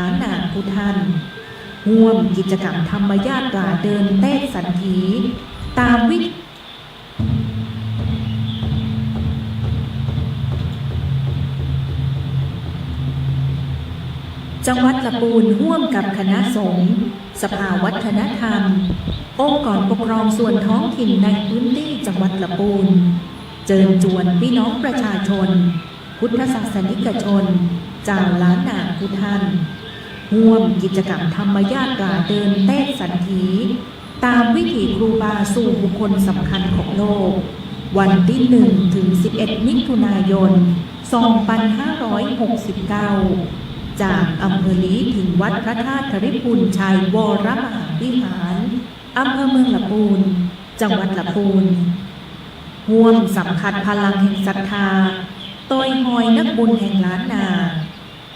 หานางผู้ท่านร่วมกิจกรรมธรรมญาตราเดินเต้สันถีตามวิถีจังหวัดลำพูนร่วมกับคณะสงฆ์สภาวัฒนธรรมองค์กรปกครองส่วนท้องถิ่นในพื้นที่จังหวัดลำพูนเชิญชวนพี่น้องประชาชนพุทธศาสนิกชนชาวล้านนาผู้ท่านร่วมกิจกรรมธรรมญาตราเดินเต้สันถีตามวิถีครูบาสู่บุคคลสำคัญของโลกวันที่1 ถึง 11 มิถุนายน 2569 จากอำเภอลีถึงวัดพระธาตุธริพุนชัยวรมหาวิหารอำเภอเมืองลำพูนจังหวัดลำพูนร่วมสัมผัสพลังแห่งศรัทธาโดยหอยนักบุญแห่งล้านนา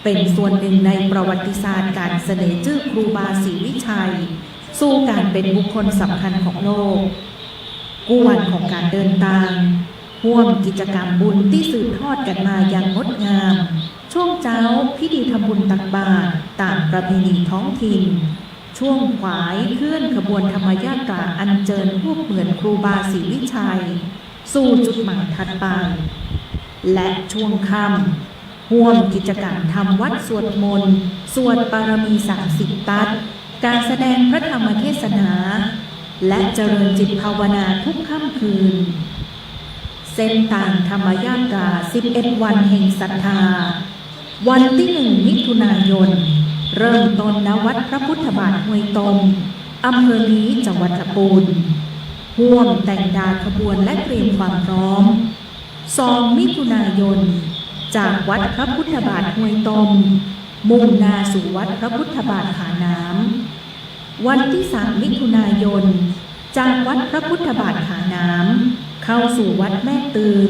เป็นส่วนหนึ่งในประวัติศาสตร์การเสนอชื่อครูบาศรีวิชัยสู่การเป็นบุคคลสำคัญของโลก กู้วันของการเดินทางร่วมกิจกรรมบุญที่สืบทอดกันมาอย่างงดงามช่วงเช้าพิธีทำบุญตักบาตรตามประเพณีท้องถิ่นช่วงขวายเคลื่อนขบวนธรรมยาตราอัญเชิญรูปเหมือนครูบาศรีวิชัยสู่จุดหมายถัดไปและช่วงค่ำร่วมกิจกรรมทำวัดสวดมนต์สวดปารมี30 ตัดการแสดงพระธรรมเทศนาและเจริญจิตภาวนาทุกค่ำคืนเส้นทางธรรมยาตรา11 วันแห่งศรัทธาวันที่1 มิถุนายนเริ่มต้นณวัดพระพุทธบาทห้วยตมอำเภอลีจังหวัดลำพูนร่วมแต่งดาขบวนและเตรียมความพร้อม2 มิถุนายนจากวัดพระพุทธบาทห้วยตมมุ่งหน้าสู่วัดพระพุทธบาทขาน้ำวันที่3 มิถุนายนจากวัดพระพุทธบาทขาน้ำเข้าสู่วัดแม่ตืน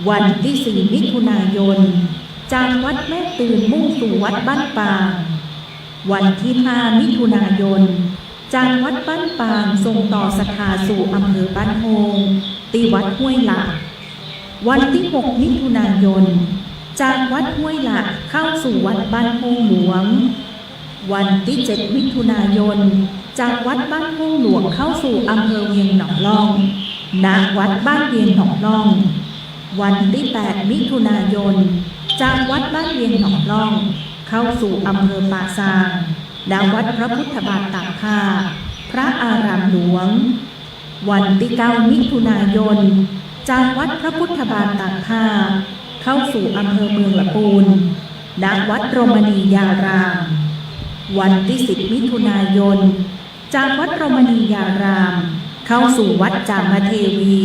วันที่4 มิถุนายนจากวัดแม่ตืนมุ่งสู่วัดบ้านปางวันที่5 มิถุนายนจากวัดบ้านปางส่งต่อศรัทธาสู่อำเภอบ้านโฮงตีวัดห้วยหลักวันที่6 มิถุนายนจากวัดห้วยหลักเข้าสู่วัดบ้านโฮงหลวงวันที่7 มิถุนายนจากวัดบ้านโฮงหลวงเข้าสู่อำเภอเวียงหนองล่องณวัดบ้านเวียงหนองล่องวันที่8 มิถุนายนจากวัดบ้านเวียงหนองล่องเข้าสู่อำเภอป่าซางณวัดพระพุทธบาทตากผ้าพระอารามหลวงวันที่9 มิถุนายนจากวัดพระพุทธบาทตากผ้าเข้าสู่อำเภอเมืองลำพูนณวัดโรมณียารามวันที่10 มิถุนายนจากวัดโรมณียารามเข้าสู่วัดจามเทวี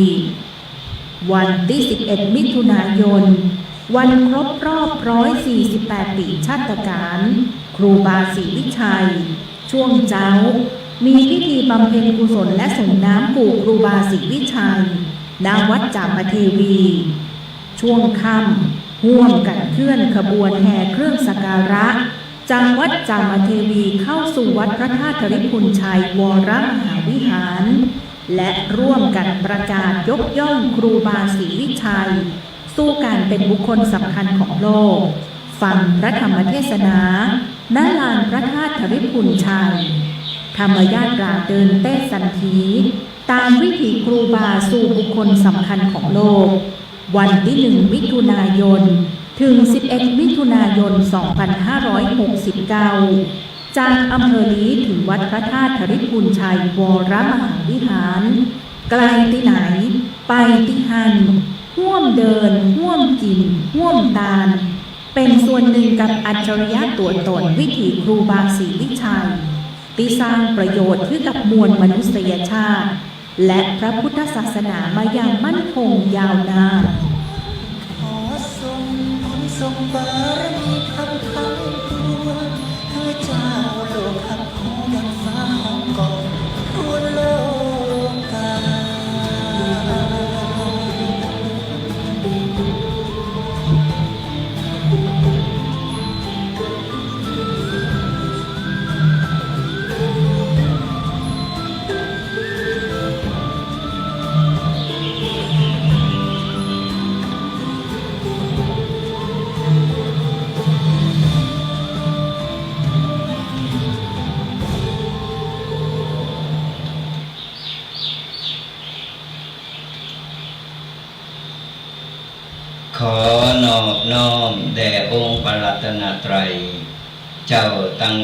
วันที่11 มิถุนายนวันครบรอบ148 ปีชาตการครูบาศรีวิชัยช่วงเช้ามีพิธีบำเพ็ญกุศลและส่งน้ำปู่ครูบาศรีวิชัยณวัดจามเทวีช่วงค่ำร่วมกันเคลื่อนขบวนแห่เครื่องสักการะจากวัดจามเทวีเข้าสู่วัดพระธาตุธริพุนชัยวรมหาวิหารและร่วมกันประกาศยกย่องครูบาศรีวิชัยสู่การเป็นบุคคลสำคัญของโลกฟังพระธรรมเทศนาณลานพระธาตุธริพุนชัยธรรมยาตราเดินเต้สันทีตามวิถีครูบาสู่บุคคลสำคัญของโลกวันที่1 มิถุนายนถึง11 มิถุนายน 2569จากอำเภอลีถึงวัดพระธาตุธริพุนชัยวรมหาวิหารไกลที่ไหนไปที่หันร่วมเดินร่วมกินร่วมทานเป็นส่วนหนึ่งกับอัจฉริยะตัวตนวิถีครูบาศรีวิชัยที่สร้างประโยชน์ให้กับมวลมนุษยชาติและพระพุทธศาสนามาอย่างมั่นคงยาวนานขอทรงบุญทรงบารมีทำทั้งปวงคือเจ้าโลกขับของดังฟ้าห้องกองทั่วโลกาขอนอบน้อมแด่องค์พระรัตนตรัยเจ้าตั้ง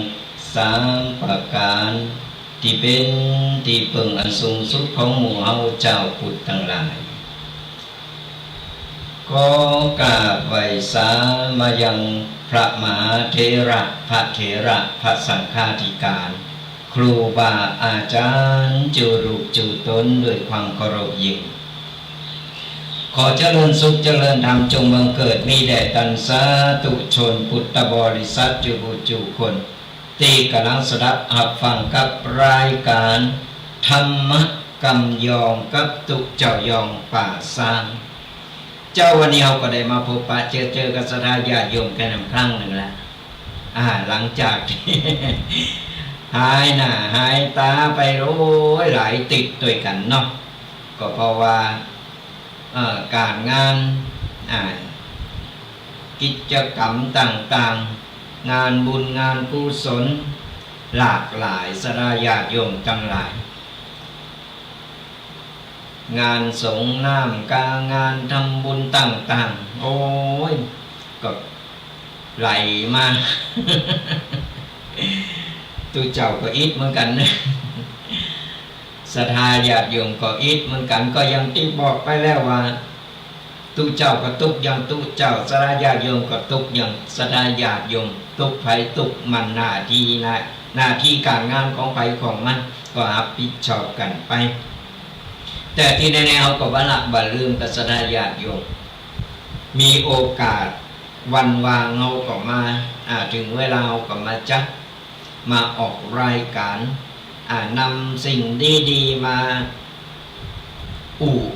3 ประการที่เป็นที่พึ่งอันสูงสุดของหมู่เฮาเจ้าพุทธทั้งหลายก็กราบไหว้สามายังพระมหาเถระพระเถระพระสังฆาธิการครูบาอาจารย์จูรุจูตนด้วยความเคารพยิ่งขอเจริญสุขเจริญธรรมจงบังเกิดมีแด่ตันสาธุชนพุทธบริษัทจุคนที่กำลังสดับหับฟังกับรายการธรรมกำยองกับตุเจ้ายองป่าซางเจ้าวันนี้เราก็ได้มาพบปะเจอกับศรัทธาญาติโยมกันครั้งหนึ่งแล้วหลังจากที่ หายหน้าหายตาไปหลายติดด้วยกันเนาะ ก็เพราะว่าการงานกิจกรรมต่างๆงานบุญงานกุศลหลากหลายสราญาติโยมทั้งหลายงานสงฆ์น้ำกางานทำบุญต่างๆโอ้ยก็ไหลมา ตัวเจ้าก็อิดเหมือนกันนะศรัทธาญาติโยมก็อิดเหมือนกันก็ยังที่บอกไปแล้วว่าตุเจ้าก็ตุกอย่างตุเจ้าศรัทธาญาติโยมก็ตุกอย่างศรัทธาญาติโยมตุกไผตุกมันหน้าที่การงานของไผของมันก็รับผิดชอบกันไปแต่ที่แน่ๆเอาก็ว่าละบ่ลืมกับศรัทธาญาติโยมมีโอกาสวันวางเอาก็มาถึงเวลาเอาก็มาจัดมาออกรายการนำสิ่งดีๆมา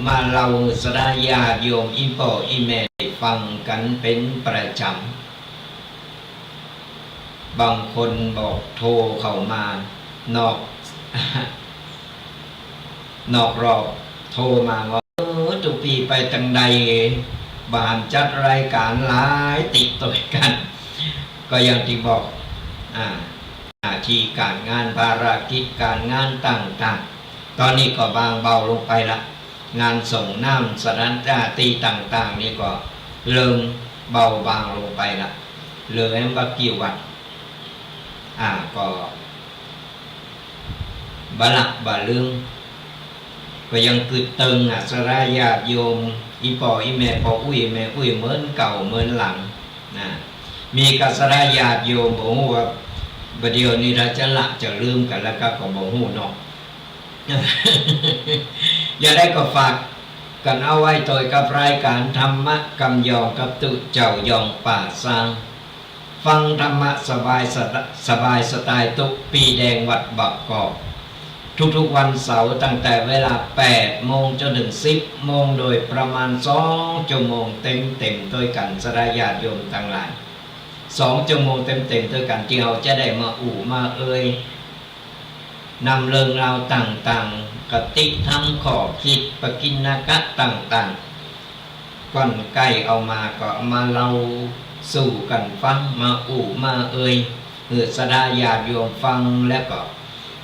มาเราสดาญาติโยมอิมโปอิเมได้ฟังกันเป็นประจำบางคนบอกโทรเข้ามานอกรอบโทรมาว่าทุกปีไปตังใดบานจัดรายการหลายติดต่อกันก็อย่างที่บอกหน้าที่การงานภารกิจการงานต่างๆตอนนี้ก็บางเบาลงไปละงานส่งน้ำสถานที่ต่างๆนี่ก็เริ่มเบาบางลงไปละเหลือบักกี่วัดก็บลักบะลึงก็ยังกึดตึงสรายาติโยมอีปออีแม่พออุ้ยแม่อุ้ยเหมือนเก่าเหมือนหลังมีกัสรายาติโยมบอกว่าประเดี๋ยวนี้เราจะละจะลืมกันแล้วก็บอกหูเนาะ อย่าได้ก็ฝากกันเอาไว้โดยกับรายการธรรมะกำยองกับตุเจ้ายองป่าสร้างฟังธรรมะสบายสไตล์ตุปีแดงวัดบักกอกทุกๆวันเสาร์ตั้งแต่เวลา 8 โมงจนถึง 10 โมงโดยประมาณ 2 ชั่วโมงเต็มด้วยกันสรายญาติโยมทั้งหลาย2 ชั่วโมงเต็มด้วยกันที่เราจะได้มามานำเรื่องราวต่างๆกติธรรมขอคิดปกิณนกะต่างๆก้อนใกล้เอามาก็มาเล่าสู่กันฟังมามาสดาญาติโยมฟังแล้วก็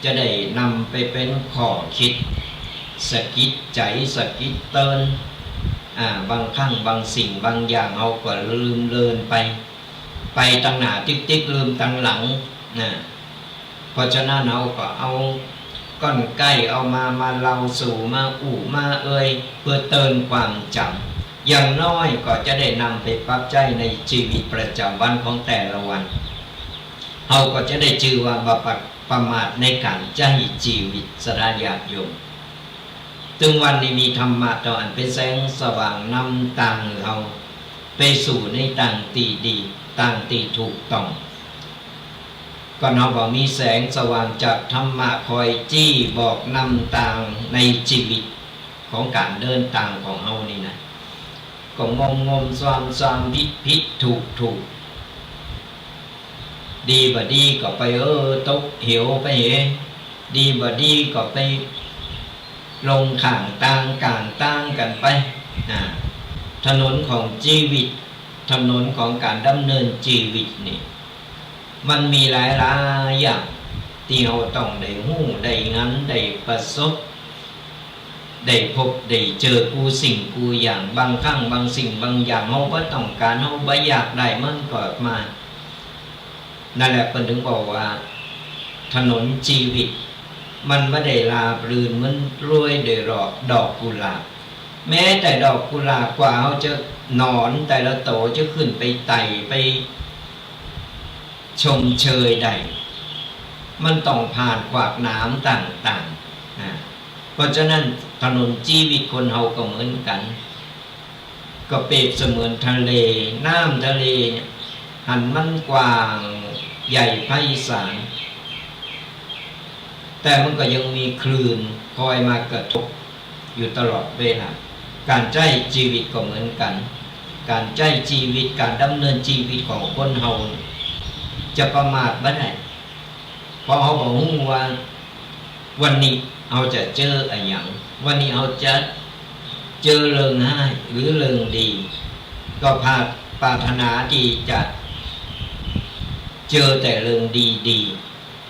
จะได้นำไปเป็นข้อคิดสะกิดใจสะกิดเตือนบางครั้งบางสิ่งบางอย่างเอาก็ลืมเลินไปตั้งหน้าติ๊กลืมตั้งหลังเพราะฉะนั้นเราก็เอาก้อนใกล้เอามาเล่าสู่มามาเพื่อเตือนความจำอย่างน้อยก็จะได้นำไปปรับใจในชีวิตประจำวันของแต่ละวันเราก็จะได้ชื่อว่าประมาทในการใจชีวิตสราญาติโยมถึงวันนี้มีธรรมะต่ออันเป็นแสงสว่างนำต่างเราไปสู่ในต่างตีดีต่างตีถูกต้องก็เราบอกมีแสงสว่างจากธรรมะคอยจี้บอกนำต่างในชีวิตของการเดินต่างของเรานี่นะก็งมความผิดถูกดีบ่ดีก็ไปตกเหวไปดีบ่ดีก็ไปลงข้างต่างกันไปถนนของชีวิตถนนของการดำเนินชีวิตนี่มันมีหลายอย่างที่เราต้องได้หู้ได้งั้นได้ประสบได้พบได้เจอกูสิ่งกูอย่างบางครั้งบางสิ่งบางอย่างเราบ่ต้องการเราบ่อยากได้มันก็มานั่นแหละเพิ่นถึงบอกว่าถนนชีวิตมันไม่ได้ราบรื่นมันรวยด้วยดอกกุหลาบแม้แต่ดอกกุหลาบกว่าเขาจะหนอนแต่ละโตจะขึ้นไปไต่ไปชมเชยได้มันต้องผ่านขวากน้ำต่างๆเพราะฉะนั้นถนนชีวิตคนเฮาก็เหมือนกันก็เปรียบเสมือนทะเลน้ำทะเลหันมันกว้างใหญ่ไพศาลแต่มันก็ยังมีคลื่นคอยมากระทบอยู่ตลอดเวลาการใช้ชีวิตก็เหมือนกันการใช้ชีวิตการดำเนินชีวิตของคนเฮาจะประมาทบ่ได้เพราะเขาบอกว่าวันนี้เ เอาจะเจออะไรอย่างวันนี้เอาจะเจอเรื่องง่ายหรือเรื่องดีก็ปรารถนาที่จะเจอแต่เรื่องดี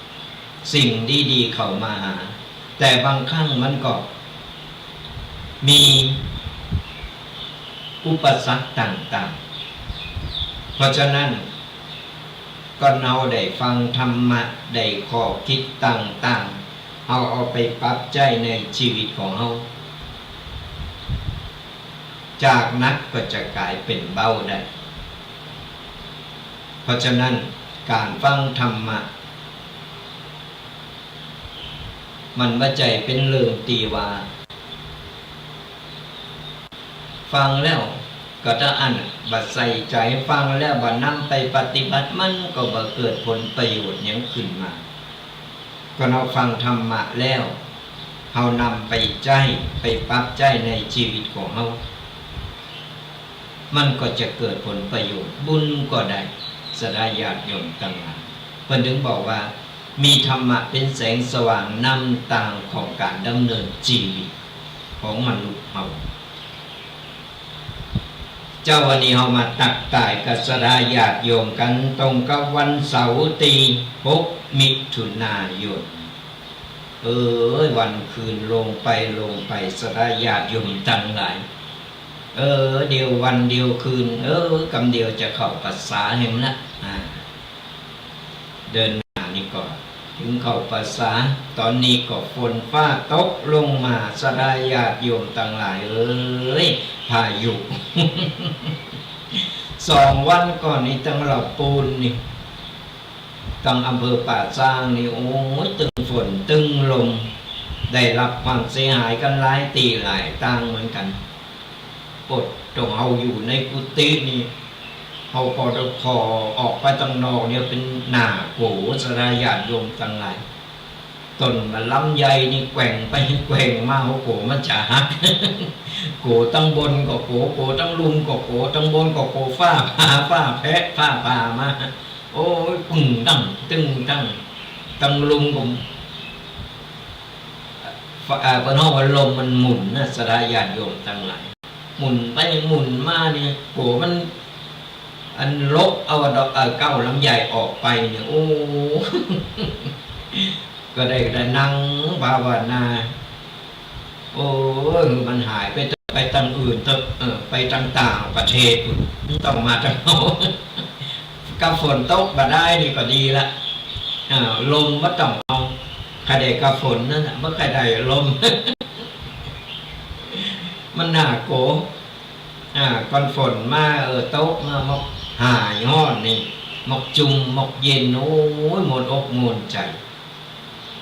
ๆสิ่งดีๆเข้ามาหาแต่บางครั้งมันก็มีอุปสรรคต่างๆเพราะฉะนั้นก็เราได้ฟังธรรมะได้ข้อคิดต่างๆเอาไปปรับใจในชีวิตของเราจากนักก็จะกลายเป็นเบาได้เพราะฉะนั้นการฟังธรรมะมันว่าใจเป็นเรื่องตีว่าฟังแล้วก็จะบัดใส่ใจฟังแล้วบัดนำไปปฏิบัติมันก็บ่เกิดผลประโยชน์ยังขึ้นมาก็เราฟังธรรมะแล้วเรานำไปใจไปปรับใจในชีวิตของเรามันก็จะเกิดผลประโยชน์บุญก็ได้สดาญาติโยมต่างหากเพิ่นถึงบอกว่ามีธรรมะเป็นแสงสว่างนำทางของการดำเนินชีวิตของมนุษย์เราเจ้าวันนี้เรามาตักตายกับสดาญาติโยมกันตรงกับวันเสาร์ที่6 มิถุนายนวันคืนลงไปสดาญาติโยมทั้งหลายเดียววันเดียวคืนกำเดียวจะเข้าพรรษาเห็นละเดินหน้านี่ก็ถึงเข้าพรรษาตอนนี้ก็ฝนฟ้าตกลงมาสดาญาติโยมทั้งหลายพายุ 2 วันก่อนนี้ตั้งเราปูนนี่ตั้งอำเภอป่าซางนี่โอ้ยตึงฝนตึงลมได้รับความเสียหายกันหลายตีหลายตั้งเหมือนกันปดตรงเอาอยู่ในกุฏินี่เขาพอออกไปตั้งนอกเนี่ยเป็นหน้าโกสดาญาติโยมตั้งหลายต้นมันลำใหญ่นี่แกว่งไปแกว่งมาโกมันจะหัก โกตั้งบนก็โกตั้งลุมก็โกตั้งบนก็โกฟ้าแพะฟ้าป่ามาโอ้ยปึ่งตั้งตึงตั้งลุมผมบนห้องวันลมมันหมุนนะสดาญาติโยมตั้งหลายหมุนไปหมุนมาเนี่ยโกมันอันลบเอาเก้าลำใหญ่ออกไปเนี่ยโอ้ ก็ได้นั่งภาวนาโอ้ยมันหายไปทางอื่นไปต่างประเทศต้องมาทางโน้นกับฝนตกมาได้นี่ก็ดีละลมว่าต้องเอาใครได้กับฝนนั่นแหละเมื่อใครได้ลม มันหนาโกก่อนฝนมาโต๊ะมามกหายห้อนนี่มกจุ่มมกเย็นโอ้ยหมดอกหมดใจ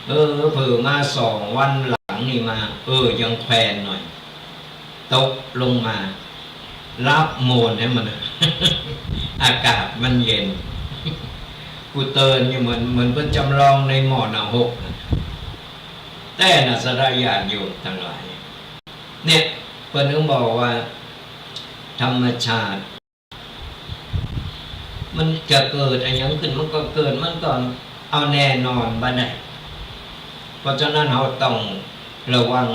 เผื่อมา2 วันหลังนี่มายังแควนหน่อยตกลงมารับโมนให้มัน อากาศมันเย็นกูเตือนอยู่เหมือนเป็นจำลองในหมอนหกแต่น่ะสดาญาติโยมทั้งหลายเนี่ยเพิ่นถึงบอกว่าธรรมชาติมันจะเกิดอะไรอย่างขึ้นมันก็เกิดมันก็เอาแน่นอนบ่ได้เพราะฉะนั้นเราต้องระวัง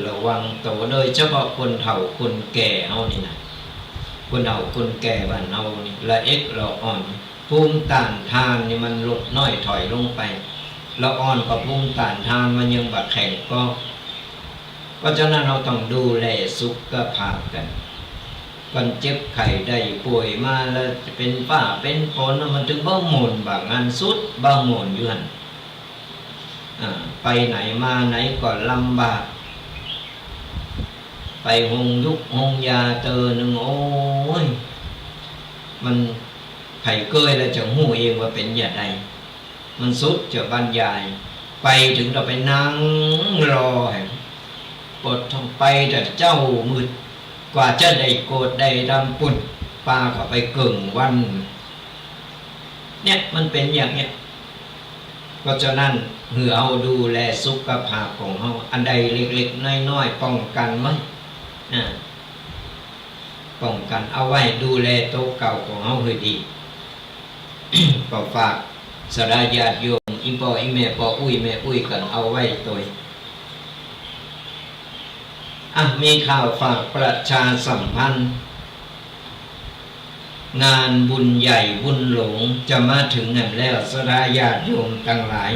ระวังตัวโดยเฉพาะคนเฒ่าคนแก่เฮานี่นะคนเฒ่าคนแก่บ้านเฮานี่ละเอ็กละอ่อนภูมิต้านทานนี่มันลดน้อยถอยลงไปละอ่อนกับภูมิต้านทานมันยังบ่แข็งก็เพราะฉะนั้นเราต้องดูแลสุขภาพกันก่อนเจ็บไข้ได้ป่วยมาแล้วจะเป็นฝ้าเป็นฝนมันถึงบ่หมุนบางงานสุดบ่หมุนอยู่หั่นไปไหนมาไหนก็ลำบากไปหงยุกหงยาเตอหนึ่งโอ้ยมันไข่เกยแล้วจะหูเองว่าเป็นอย่างไรมันสุดจะบรรยายไปถึงเราไปนั่งรอปวดท้องไปแต่เจ้ามืดกว่าจะได้โกดได้ดำปุ่นปลาเข้าไปเกิ่งวันเนี่ยมันเป็นอย่างเนี้ยเพราะฉะนั้นเอาดูแลสุขภาพของเราอันใดเล็กๆน้อยๆป้องกันไว้ป้องกันเอาไว้ดูแลโต๊ะเก่าของเราให้ดี ก็ฝากสดาญาติโยมอีพ่ออีแม่พ่ออุ้ยแม่อุ้ยกันเอาไว้ตัว มีข่าวฝากประชาสัมพันธ์งานบุญใหญ่บุญหลงจะมาถึงนั่นแล้วสดาญาติโยมทั้งหลาย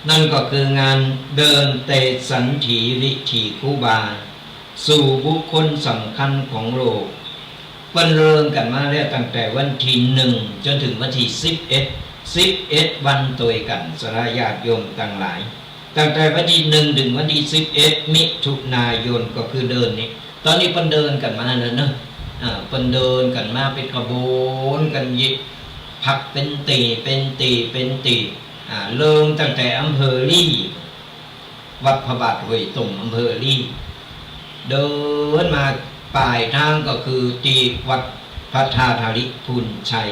นั่นก็คืองานเดินเตสันถีวิถีคูบาสู่บุคคลสำคัญของโลกวันเริ่มกันมาแล้วตั้งแต่วันที่1จนถึงวันที่11วันตัวกันสดาญาติโยมทั้งหลายตั้งแต่วันที่1ถึงวันที่11มิถุนายนก็คือเดินนี้ตอนนี้เพิ่นเดินกันมาแล้วเนอะเพิ่นเดินกันมาเป็นขบวนกันยิบพักเป็นตีเริ่มตั้งแต่อำเภอลี่วัดพระบาทห้วยตุ่มอำเภอลี่เดินมาปลายทางก็คือที่วัดพระธาตุริพุนชัย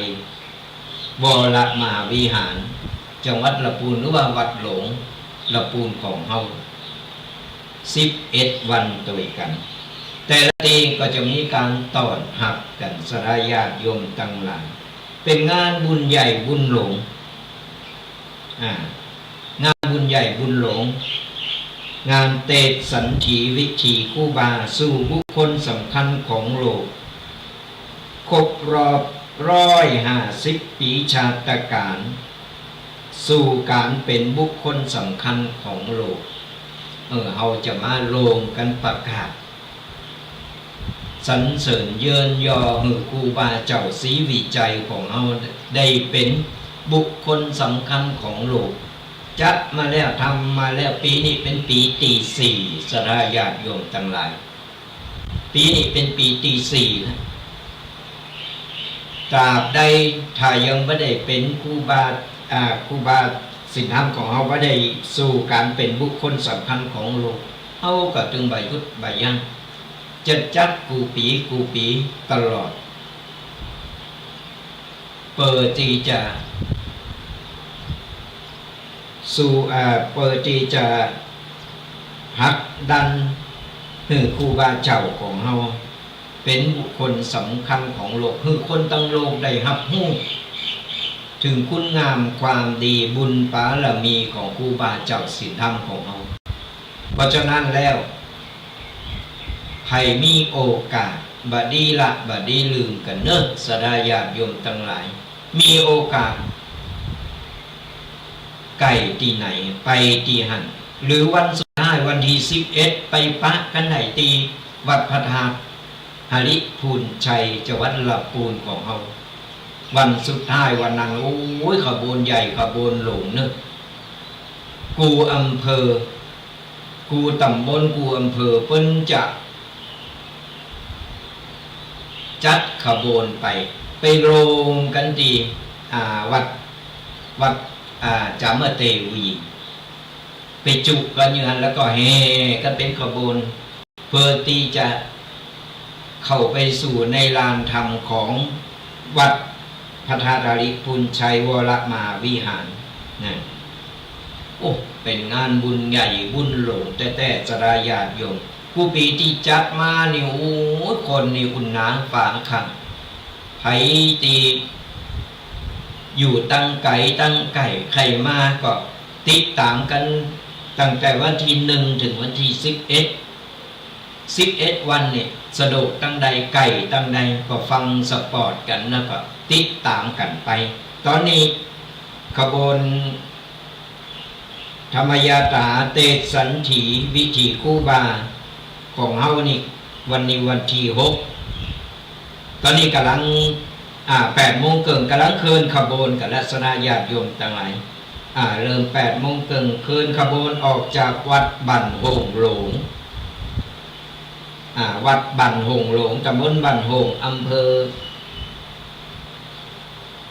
วรมหาวิหารจังหวัดลำพูนหรือว่าวัดหลงลำพูนของเฮา11วันตัวกันแต่ละปีก็จะมีการต้อนรับกันสรายาติโยมทั้งหลายเป็นงานบุญใหญ่บุญหลงงานบุญใหญ่บุญหลงงานเตสันถีวิถีคูบาสู่บุคคลสำคัญของโลกครบรอบ150 ปีชาตการสู่การเป็นบุคคลสำคัญของโลกเราจะมาลงกันประกาศสรรเสริญเยินยอหือครูบาเจ้าศรีวิจัยของเราได้เป็นบุคคลสำคัญของโลกจัดมาแล้วทำมาแล้วปีนี้เป็นปีที่4สรายาติโยมทั้งหลายปีนี้เป็นปีที่4นะตราบใดถ้ายังไม่ได้เป็นครูบาศีลธรรมของเราไม่ได้สู่การเป็นบุคคลสำคัญของโลกเขาก็จึงใบยุดใบยันจะจัดกูปีตลอดเปิดที่จะสู่เปิดที่จะหักดันหือครูบาเจ้าของเราเป็นบุคคลสำคัญของโลกคือคนตั้งโลกได้รับรู้ถึงคุณงามความดีบุญบารมีของครูบาเจ้าศีลธรรมของเราเพราะฉะนั้นแล้วใครมีโอกาสบดีละบดีลืมกันเนอะสดาญาติโยมทั้งหลายมีโอกาสไก่ที่ไหนไปที่หันหรือวันสุดท้ายวันที่11ไปปะกันไหนตีวัดพระธาตุหริพูนชัยจังหวัดลำพูนของเราวันสุดท้ายวันนั้นโอ้ยขบวนใหญ่ขบวนหลงเนอะกูอำเภอกูตำบลกูอำเภอเพิ่นจะจัดขบวนไปโรงกันดีวัดจามเตวีไปจุกันอยู่นั้นแล้วก็แห่กันเป็นขบวนเพื่อที่จะเข้าไปสู่ในลานธรรมของวัดพระธาตุริพุนชัยวรมหาวิหารนะโอ้เป็นงานบุญใหญ่บุญหลงแต่สรายาติโยมผู้ปีที่จัดมานี่โอ้คนนี่คุณน้าฝางขังไผตีอยู่ตั้งไก่ใครมาก็ติดตามกันตั้งแต่วันที่1ถึงวันที่11วันเนี่ยสะดวกตั้งใดไก่ตั้งใดก็ฟังสปอร์ตกันแล้วก็ติดตามกันไปตอนนี้ขบวนธรรมยาตาเตสันถีวิถีคูบาของเฮานี่วันนี้วันที่6ตอนนี้กำลัง8 โมงเกินกำลังเคลื่อนขบวนกับลักษณะญาติโยมทั้งหลายเริ่ม8 โมงเกินเคลื่อนขบวนออกจากวัดบั่นหงหลงวัดบั่นหงหลงตำบลบั่นหงอำเภอ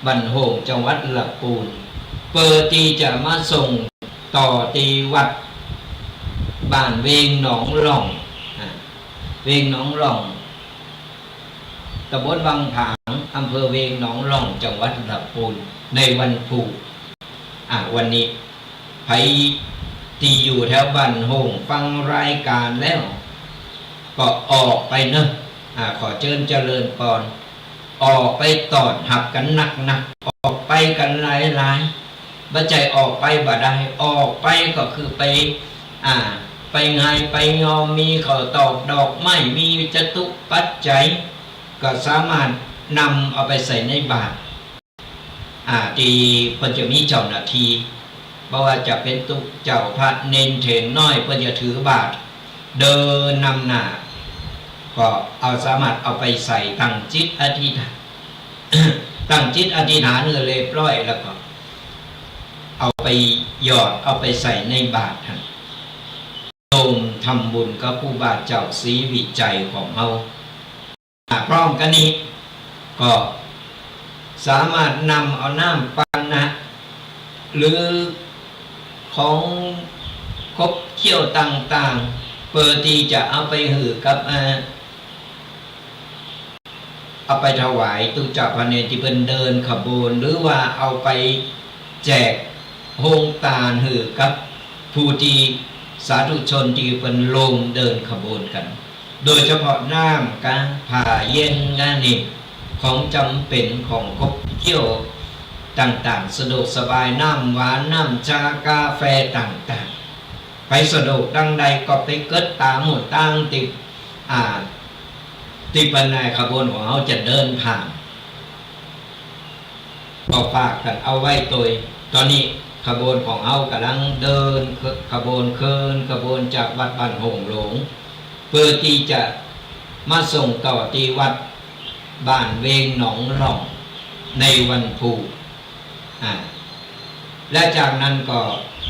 บั่นหงจังหวัดลำพูนเปิดที่จะมาส่งต่อที่วัดบ้านเวงหนองหล่องเวงหนองหล่องตำบลบางผางอำเภอเวงหนองหล่องจังหวัดลำพูนในวันพุธวันนี้ใครที่อยู่แถวบ้านหงฟังรายการแล้วก็ออกไปเนอะขอเชิญเจริญพรออกไปตอดหับกันหนักออกไปกันหลายบ่ใจออกไปบ่ได้ออกไปก็คือไป ไปไงไปยอมมีข้าวตอกดอกไม้มีจตุปัจจัยก็สามารถนำเอาไปใส่ในบาตรที่เพิ่นจะมีเจ้าหน้าที่เพราะว่าจะเป็นตุกเจ้าพระเนนเถรน้อยเพิ่นจะถือบาตรเดินนำหน้าก็เอาสามารถเอาไปใส่ตั้งจิตอธิษฐาน ตั้งจิตอธิษฐานเรียบร้อยแล้วก็เอาไปหยอดเอาไปใส่ในบาตรท่านโยมทำบุญกับผู้บาเจ้าศรีวิจัยของเราพร้อมกันนี้ก็สามารถนำเอาน้ำปานะหรือของคบเคี้ยวต่างๆเพื่อที่จะเอาไปหือกับเอาไปถวายตุเจ้าพระเนรที่เป็นเดินขบวนหรือว่าเอาไปแจกโฮงตาลหือกับผู้ที่สาธุชนที่เป็นลงเดินขบวนกันโดยเฉพาะน้ำการผ่าเย็นงานนี้ของจำเป็นของคบเคี้ยวต่างๆสะดวกสบายน้ำหวานน้ำชากาแฟต่างๆไปสะดวกดังใดก็ไปเกิดตามหมดตั้งติดที่เป็นในขบวนของเขาจะเดินผ่านก็ฝากกันเอาไว้ตัวตอนนี้ขบวนของเขากำลังเดินขบวนเคลื่อนขบวนจากวัดบ้านหงหลงเพื่อที่จะมาส่งต่อที่วัดบ้านเวงหนองหล่องในวันพุธและจากนั้นก็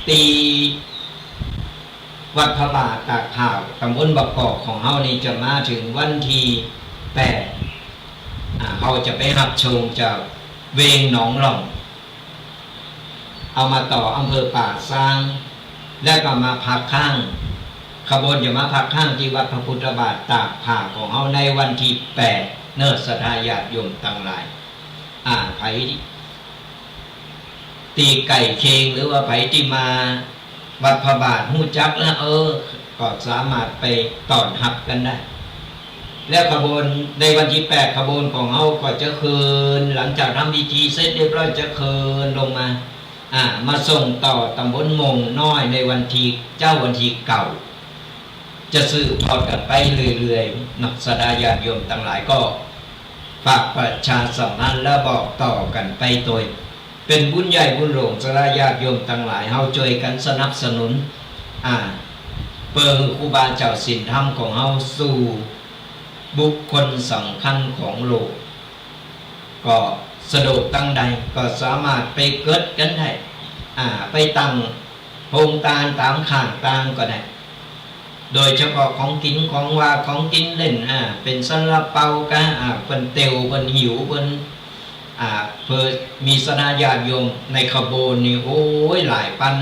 ตีวัดพระบาทตากข่าวตำบลบกกอกของเฮานี่จะมาถึงวันที่8เขาจะไปรับชมจากเวงหนองหล่องเอามาต่ออำเภอป่าซางแล้วก็มาพักข้างขบวนจะมาพักข้างที่วัดพระพุทธบาทตากผ่าของเฮาในวันที่8เนิ่นศรัทธาญาติโยมต่างหลายไผตีไก่เคงหรือว่าไผที่มาวัดพระบาทหู้จักแล้วก็สามารถไปต้อนรับกันได้แล้วขบวนในวันที่8ขบวนของเขาก็จะคืนหลังจากทำพิธีเสร็จเรียบร้อยจะคืนลงมามาส่งต่อตำบลมงน้อยในวันที่วันที่เก่าจะสืบทอดกันไปเรื่อยๆนักศรัทธาญาติโยมต่างหลายก็ฝากประชาสัมพันธ์และบอกต่อกันไปโดยเป็นบุญใหญ่บุญหลวงศรัทธาญาติโยมต่างหลายเฮาช่วยกันสนับสนุนเปิดครูบาเจ้าศีลธรรมของเฮาสู่บุคคลสำคัญของโลกก็สะดวกตั้งใดก็สามารถไปเกิดกันได้ไปตั้งโฮงตาลตามข้างตามก็ได้โดยเฉพาะของกินของว่าของกินเล่นเป็นซาลาเปากันเป็นเตียวเป็นหิวเป็นเพื่อมีศรัทธาญาติโยมในขบวนนี่โอ้ยหลายพัน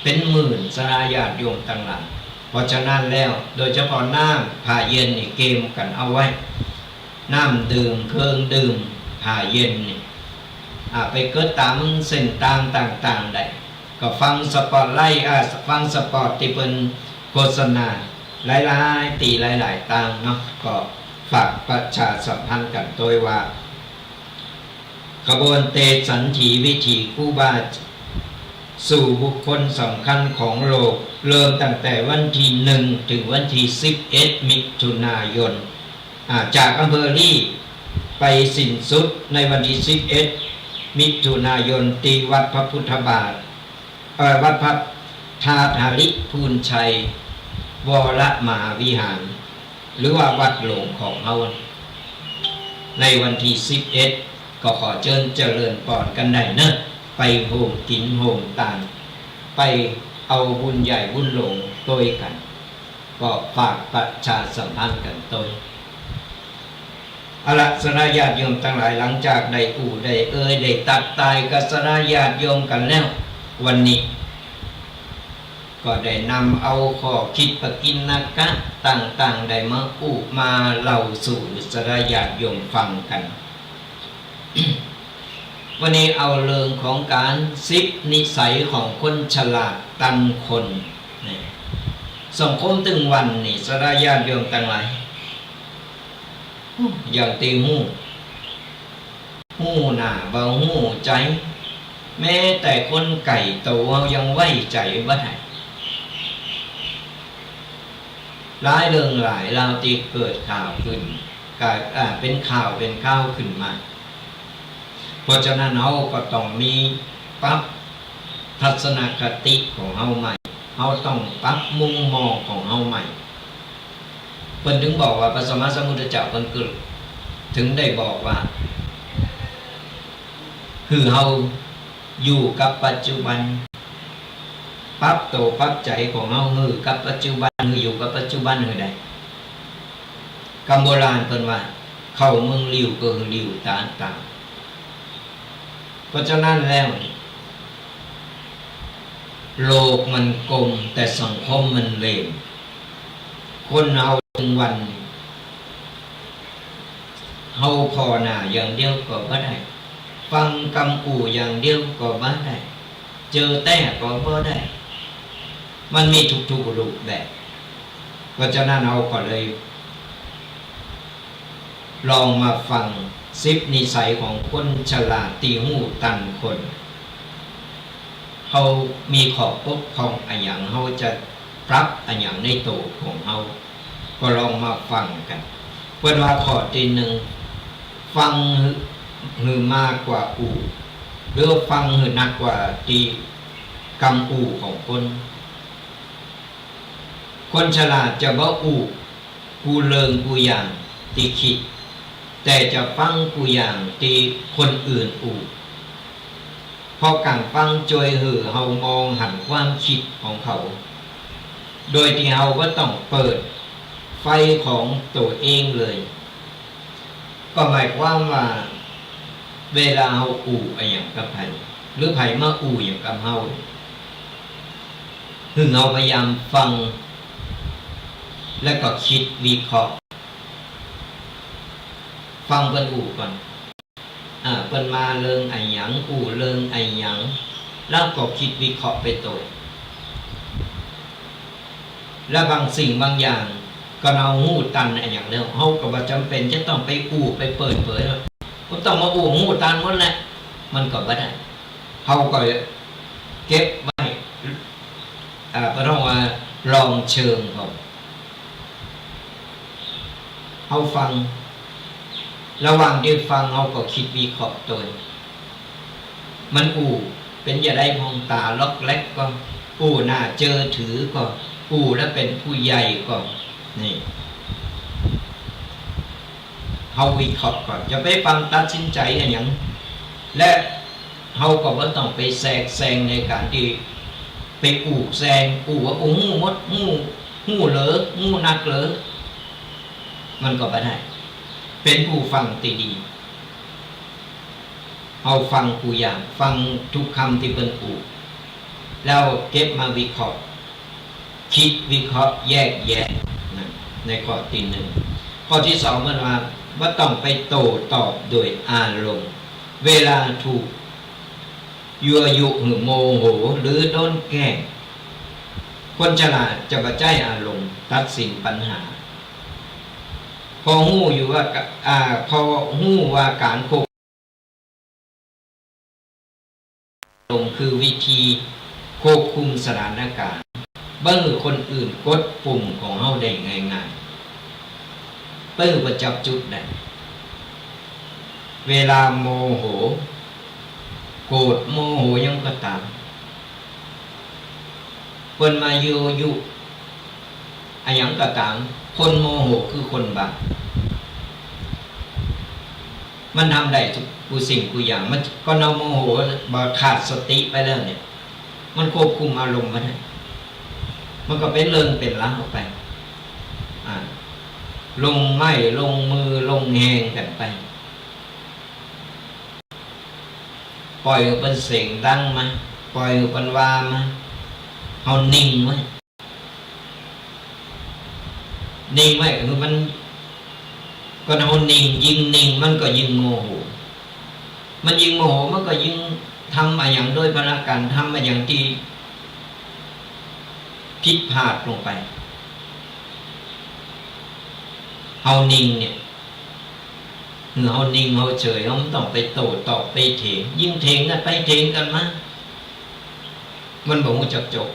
เป็นหมื่นศรัทธาญาติโยมต่างหลายเพราะฉะนั้นแล้วโดยเฉพาะน้ำผ่าเย็นนี่เกมกันเอาไว้น้ำดื่มเครื่องดื่มผ่าเย็นนี่ไปเกิดตามเส้นทางต่างๆได้ก็ฟังสปอร์ตไลท์ฟังสปอร์ตที่เป็นโฆษณาหลายๆตีหลายๆตางเนาะก็ฝากประชาสัมพันธ์กันโดยว่าขบวนเตสันถีวิถีคู่บาสู่บุคคลสำคัญของโลกเริ่มตั้งแต่วันที่1ถึงวันที่11มิถุนายนจากอำเภอลี่ไปสิ้นสุดในวันที่11มิถุนายนที่วัดพระพุทธบาทวัดพระธาตุหาริพูนชัยวรมหาวิหารหรือว่าวัดหลวงของเฮาในวันที่11ก็ขอเชิญเจริญปอนกันได้เนอะไปโฮมกินโฮมตานไปเอาบุญใหญ่บุญหลวงตัวกันก็ฝากประชาสัมพันธ์กันตัวเอาละศรัทธาญาติโยมทั้งหลายหลังจากได้ได้ตัดตายกับศรัทธาญาติโยมกันแล้ววันนี้ก็ได้นำเอาข้อคิดปกิณกะต่างๆได้มาเล่าสู่ศรัทธาญาติโยมฟังกัน วันนี้เอาเรื่องของการ10นิสัยของคนฉลาดตันคนสังคมตึงวันนี่ศรัทธาญาติโยมทั้งหลายอย่างตีหูหน้าเบาหูใจแม้แต่คนไก่ตัวยังไว้ใจบ่ได้ หลายเรื่องหลายราวที่เกิดข่าวขึ้นเป็นข่าวขึ้นมาเพราะฉะนั้นเราก็ต้องมีปรับทัศนคติของเราใหม่เราต้องปรับมุมมองของเราใหม่เพิ่นถึงบอกว่าพระสัมมาสัมพุทธเจ้าเพิ่นคือถึงได้บอกว่าคือเราอยู่กับปัจจุบันปรับตัวปรับใจของเราคือกับปัจจุบันคืออยู่กับปัจจุบันคือใดคำโบราณเพิ่นว่าเข้าเมืองลิ้วก็คือลิ้วตาตามเพราะฉะนั้นแล้วโลกมันกลมแต่สังคมมันเหลวคนเอาถึงวันเฮาพอหน้าอย่างเดียวก็บ่ได้ฟังคำอู่อย่างเดียวก็บ่ได้เจอแต่ก็บ่ได้มันมีทุกๆรูปแบบเพราะฉะนั้นเราก็เลยลองมาฟัง10นิสัยของคนฉลาดตีหูตันคนเขามีขอบปกพร่องอะไรอย่างเขาจะปรับอะไรอย่างในตัวของเขาก็ลองมาฟังกันเพื่อว่าข้อที่หนึ่งฟังหือมากกว่าอู่หรือฟังหือหนักกว่าตีกำอู่ของคนฉลาดจะบ่อู่กูเลิงกูอย่างตีคิดแต่จะฟังกูอย่างตีคนอื่นอู่พอการฟังจอยหือเฮามองหันความคิดของเขาโดยที่เฮาก็ต้องเปิดไฟของตัวเองเลยก็หมายความว่าเวลาเฮาอู่อะไรอย่างกับไผหรือไผมาอู่อย่างกับเฮาคือเฮาพยายามฟังแล้วก็คิดวิเคราะห์ฟังเพิ่นอู่ก่อนเพิ่นมาเรื่องไอ้หยังอู่เรื่องไอ้หยังแล้วก็คิดวิเคราะห์ไปตัวและบางสิ่งบางอย่างก็เอาหูตันไอ้หยังแล้วเฮาก็บ่จำเป็นจะต้องไปอู่ไปเปิดเผยก็ต้องมาอู่หูตันหมดแหละมันก็บ่ได้เฮาก็เก็บไว้ก็ต้องว่าลองเชิงก่อนเฮาฟังระหว่างที่ฟังเราก็คิดวิเคราะห์ตัวมันอู่เป็นอย่าได้มองตาล็อกเล็กก็อู่น่าเจอถือก็อู่แล้วเป็นผู้ใหญ่ก็นี่เราวิเคราะห์ก่อนจะไปฟังตัดสินใจอย่างและเราก็ไม่ต้องไปแทรกแซงในการที่ไปอู่แซงอู่ว่าอู่หูมดหูเหลือหูนักเหลือมันก็ไม่ได้เป็นผู้ฟังตีดีเอาฟังกูอย่างฟังทุกคำที่เป็นอู่แล้วเก็บมาวิเคราะห์คิดวิเคราะห์แยกแยะในข้อที่หนึ่งข้อที่สองมันว่าต้องไปโต้ตอบโดยอารมณ์เวลาถูกยั่วยุหรือโมโหหรือโดนแกล้งคนฉลาดจะกระจายอารมณ์ตัดสินปัญหาพอหู้อยู่ว่าพอหู้ว่าการควบคุมคือวิธีควบคุมสถานการณ์เบิ่งคนอื่นกดปุ่มของเฮาได้ง่ายๆเปิ้งประจับจุดได้เวลาโมโหโกรธโมโหยังก็ตามเพิ่นมายั่วยุอะหยังก็ตามคนโมโหคือคนบาปมันทำได้ทุกสิ่งทุกอย่างมันก็เอาโมโหบ่ขาดสติไปแล้วเนี่ยมันควบคุมอารมณ์มันมันก็เป็นเรื่องเป็นราวออกไปลงไม้ลงมือลงแหงกันไปปล่อยเป็นเสียงดังมาปล่อยเป็นว่ามาเอานิ่งไว้นิ่งไว้คือมันก็เอานิ่งยิงนิ่งมันก็ยิงโมโหมันยิงโมโหมันก็ยิงทำอะไรอย่างโดยพละการทำอะไรอย่างที่ผิดพลาดลงไปเอานิ่งเนี่ยเอานิ่งเอาเฉยเราไม่ต้องไปโต้ตอบไปเถียงยิ่งเถียงกันไปเถียงกันมามันบอกว่าจบ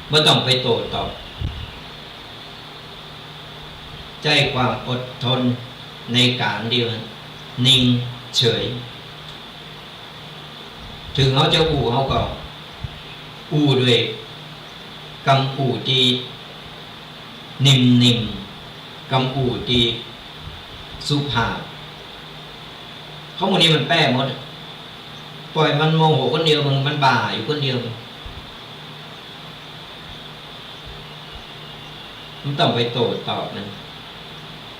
ไม่ต้องไปโต้ตอบ ใจความอดทนในการเดียวนิ่งเฉยถึงเขาจะอู่เขาก็อู่ด้วยกำอู่ที่นิ่มกำอู่ที่สุภาพเขาโมนี้มันแป้หมดปล่อยมันโมโหคนเดียวมันบ่าอยู่คนเดียวมันต้องไปโต้ตอบมัน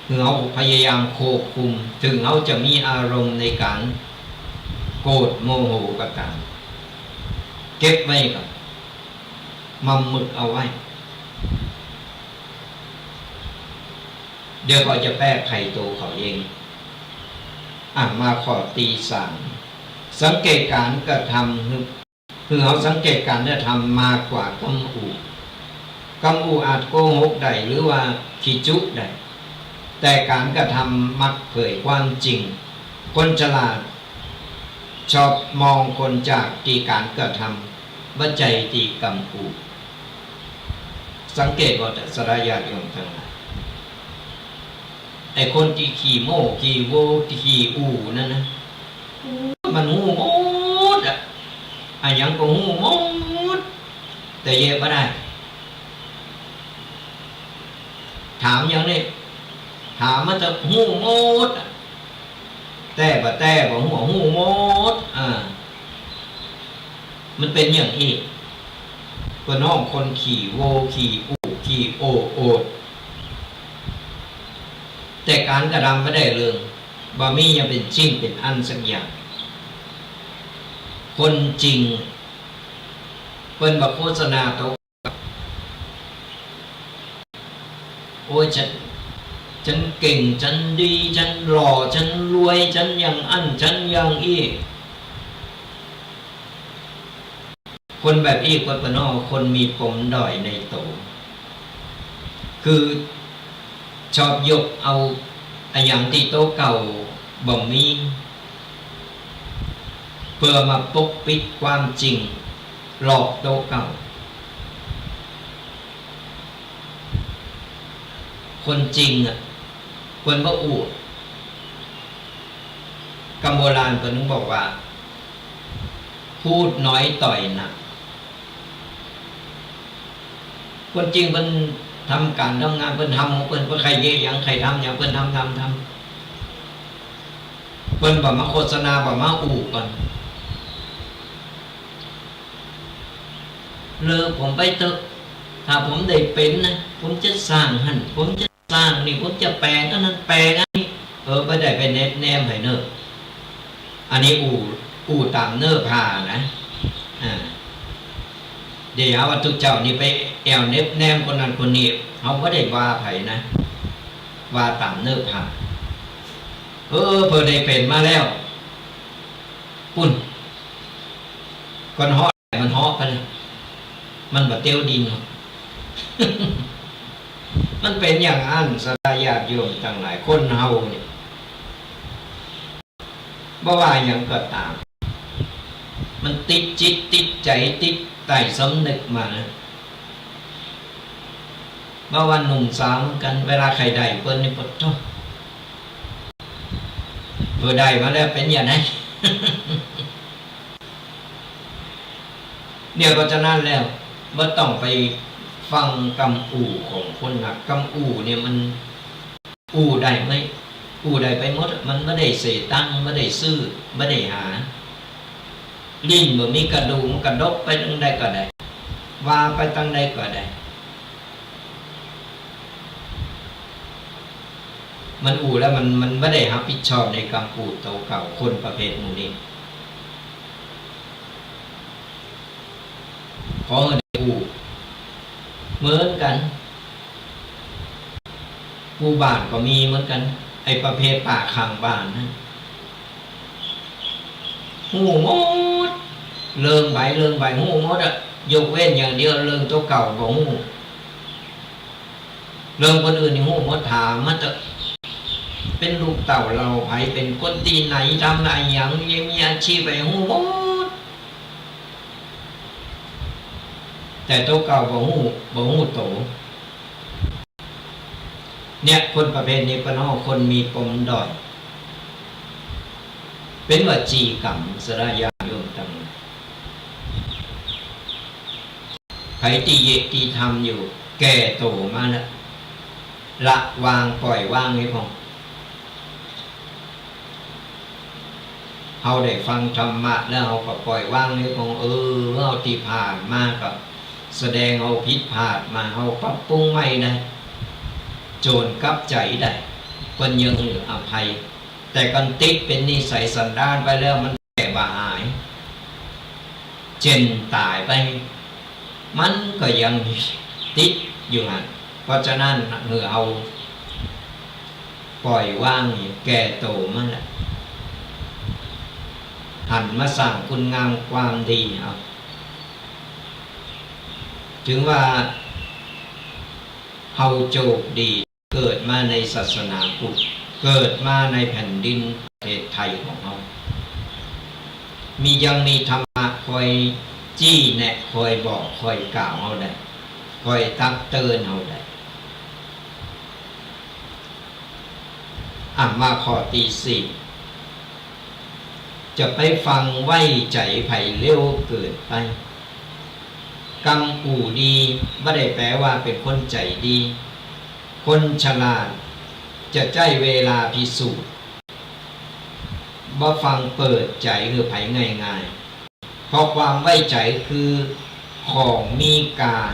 คือเขาพยายามโคคุมถึงเขาจะมีอารมณ์ในการโกรธโมโหก็ตามเก็บไว้ก่อนมัมมึกเอาไว้เดี๋ยวเขาจะแป้ไข่โตเขาเองมาขอตีสั่งสังเกตการกระทำคือเขาสังเกตการกระทำมากกว่ากำอูอาจโกหกได้หรือว่าขี้จุได้แต่การกระทำมักเผยความจริงคนฉลาดชอบมองคนจากที่การกระทำว่าใจตีกำอูสังเกตว่าสระญาติโยมทั้งหลายไอ้คนที่ขี่โม่ขี่โวขี่อูนั่นนะมันหูหมดยังก็หูหมดแต่เย็บไม่ได้ถามอย่างนี้ถามมันจะหูหมดแต่บ่หูหมดมันเป็นอย่างนี้ก็น้องคนขี่โวขี่อูขี่โอดแต่การกระทำไม่ได้เลยบะมี่ยังเป็นจริงเป็นอันสักอย่างคนจริงเป็นแบบโฆษณาตัวโอ้ยฉันเก่งฉันดีฉันหล่อฉันรวยฉันอย่างอันฉันอย่างอีคนแบบอีคนปนอคนมีปมด้อยในตัวคือชอบยกเอาอย่างที่โตเก่าบ่มีเพื่อมาปกปิดความจริงหลอกโตเก่าคนจริงคนบ่อู่กำโบราณคนนึงบอกว่าพูดน้อยต่อยหนักคนจริงเป็นทำการทำงานเป็นทำของเป็นใครเยอะอย่างใครทำอย่างเป็นทำเป็นแบบมาโฆษณาแบบมาอู่ก่อนเลิกผมไปเถอะถ้าผมได้เป็นนะผมจะสร้างผมจะสร้างนี่ผมจะแปลงอันนั้นแปลงอันนี้ไม่ได้ไปเน็ตแนมให้เนอะอันนี้อู่ตามเนื้อผ้านะเดี๋ยวว่าทุกเจ้านี่ไปแอวเน็บแนมคนนั้นคนนี้เขาไม่ได้ว่าไผ่นะว่าตามเนื้อผ้าเพื่อได้เป็นมาแล้วปุ่นคนเหาะมันเหาะไปเลยมันแบบเตี้ยวดิน มันเป็นอย่างอันสลายญาติโยมทั้งหลายคนเฮาเนี่ยบ่ว่าอย่างก็ตามมันติดจิตติดใจติดใต้สำนึกมานะบ่ว่าหนุ่มสาวกันเวลาใครได้เพิ่นนี่ปดท้อเพื่อได้มาแล้วเป็นอย่างไร เนี่ยก็จะนั่นแล้วว่าต้องไปฟังกำอู่ของคนหนักกำอู่เนี่ยมันอู่ได้ไหมอู่ได้ไปหมดมันไม่ได้เสียตังค์ไม่ได้ซื้อไม่ได้หาลิ้นมันมีกระดูกกระดกไปตั้งใดก็ได้ว่าไปตั้งใดก็ได้มันอู่แล้วมันไม่ได้รับผิดชอบในกำอู่โตเก่าคนประเภทหมู่นี้ขอให้อู่เหมือนกันผู้บ้านก็มีเหมือนกันไอ้ประเภทป่าข้างบ้านนะหูหมดเลิงใบหูหมดยกเว้นอย่างเดียวเลิงตัวเก่าของหูเลิงคนอื่นนี่หูหมดถามมันจะเป็นลูกเต่าเราไผเป็นคนตีไหนทำอะไรอย่างมีอาชีพไปหูหมดแต่ตัวเก่าบ่หูโต เนี่ยคนประเภทนี้เป็นห้องคนมีปมด้อยเป็นวจีกรรมสระยาโยมตังไผตีเยตีทำอยู่แก่โตมาแล้วละวางปล่อยวางให้พอเฮาได้ฟังธรรมะแล้วเฮาก็ปล่อยวางให้พอเฮาที่ผ่านมาก็แสดงเฮาผิดพลาดมาเฮาปรับปรุงใหม่ได้โจรกลับใจได้เพิ่นยังเหลืออภัยแต่กันติดเป็นนิสัยสันดานไปแล้วมันแก่บ่หายเจนตายไปมันก็ยังติดอยู่หั่นเพราะฉะนั้นเอาปล่อยว่างแก่โตมันแหละหันมาสร้างคุณงามความดีเอาถึงว่าเฮาโชคดีเกิดมาในศาสนาพุทธเกิดมาในแผ่นดินประเทศไทยของเรายังมีธรรมะคอยจี้แนะคอยบอกคอยกล่าวเอาได้คอยตักเตือนเอาได้มาข้อที่สี่จะไปฟังไว้ใจไผ่เร็วเกิดไปกำอู่ดีไม่ได้แปลว่าเป็นคนใจดีคนฉลาดจะใจเวลาพิสูจน์บ่ฟังเปิดใจคือไผ่ง่ายๆเพราะความไว้ใจคือของมีการ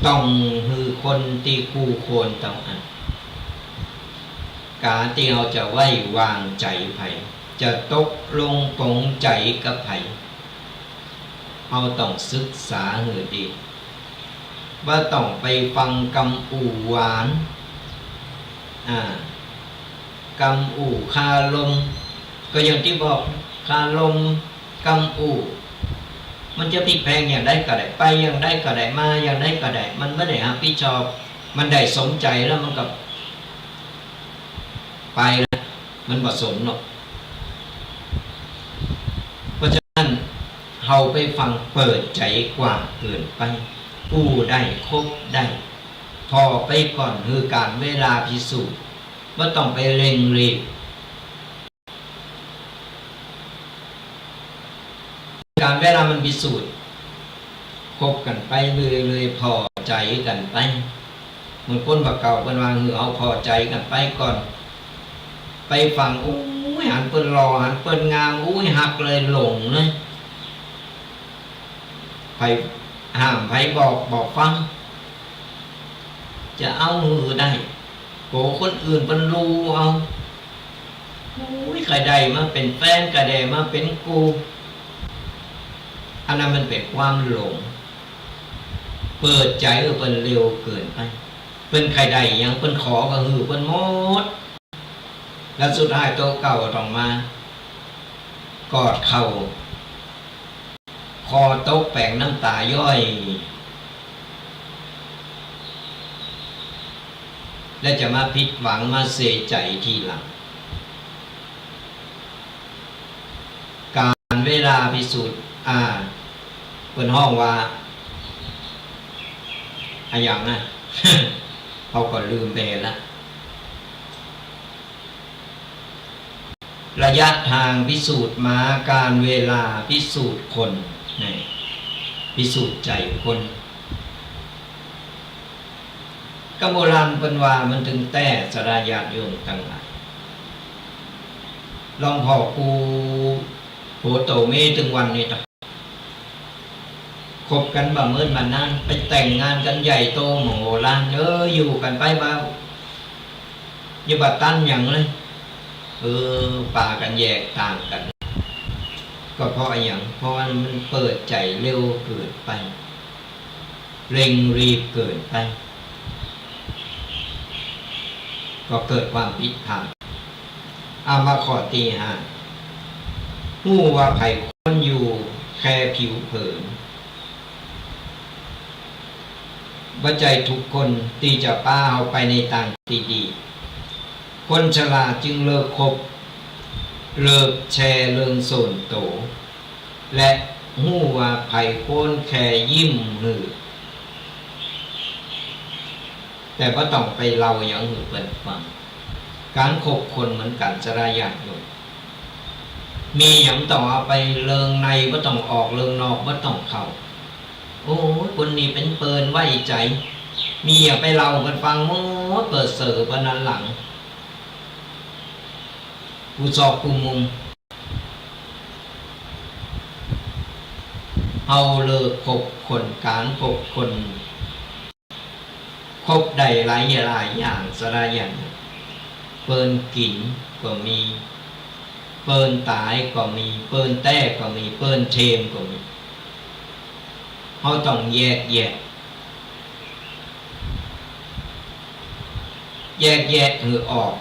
ต้องคือคนที่คู่ควรต้องอันการที่เราจะไว้วางใจไผ่จะตกลงปลงใจกับไผ่เราต้องศึกษาให้ดีว่าต้องไปฟังกำอู่หวานกำอู่คาลมก็อย่างที่บอกคาลมกำอู่มันจะพลิกแพงอย่างได้ก็ได้ไปอย่างได้ก็ได้มาอย่างได้ก็ได้มันไม่ได้หาพี่ชอบมันได้สมใจแล้วมันกับไปแล้วมันผสมหรอกเพราะฉะนั้นเราไปฟังเปิดใจกว่าเกินไปกู้ได้ครบได้พอไปก่อนคือการเวลาพิสูจน์ว่าต้องไปเร่งรีบการเวลามันพิสูจน์คบกันไปเลยพอใจกันไปเหมือนคนบักเก่าเป็นวางเอาพอใจกันไปก่อนไปฟังอู้ยหันเปิ้นรอหันเปิ้นงามอู้ยหักเลยหลงเลยไผห้ามไผบอกฟังจะเอามือได้โหคนอื่นเปิ้นรู้เอาอู้ยใครใดมาเป็นแฟนกระแดมาเป็นกูอันนั้นมันเป็นความหลงเปิดใจเปิ้นเร็วเกินไปเปิ้นใครใดยังเปิ้นขอก็หือเปิ้นหมดแล้วสุดท้ายตัวเก่าต้องมากอดเข่าคอตกแปงน้ำตาย่อยและจะมาผิดหวังมาเสียใจทีหลังการเวลาพิสูจน์เป็นห้องว่าอย่างนะ เขาก็ลืมไปแล้วระยะทางพิสูจน์มาการเวลาพิสูจน์คนพิสูจน์ใจคนก็โบราณเป็นว่ามันถึงแต่สระญาติโยมทั้งหลายลองพอกูโหโตเมถึงวันนี้ต่อคบกันบ่เมื่อมานานไปแต่งงานกันใหญ่โตโมโหลานอยู่กันไปบ้าอยู่บัดตั้นอย่างเลยป่ากันแยกต่างกันก็เพราะอย่างเพราะว่ามันเปิดใจเร็วเกินไปเร่งรีบเกินไปก็เกิดความผิดพลาดมาข้อที่ห้าผู้ว่าไผ่คนอยู่แค่ผิวเผินว่าใจทุกคนที่จะป้าเอาไปในทางที่ดีคนฉลาดจึงเลิกคบเลิกแชร์เรื่องส่วนโตและหู้ว่าไผ่โคนแค่ยิ้มหือแ แต่ก็ต้องไปเล่าอย่างหือเปิดฟังการคบคนเหมือนกันจะระยะอยู่มีอย่างต้องเอาไปเลิงในก็ต้องออกเลิงนอกก็ต้องเข้าโอ้คนนี้เป็นเปินไว้ใจมีอย่าไปเล่ากันฟังโม้เปิดเสือปนันหลังกูสอบกูมุมเอาเลิกคบคนการคบคนคบใดหลายอย่างสระอย่างเปินกินก็มีเปินตายก็มีเปินแต้ก็มีเปินเทมก็มีเขาต้องแยกแยะหือออก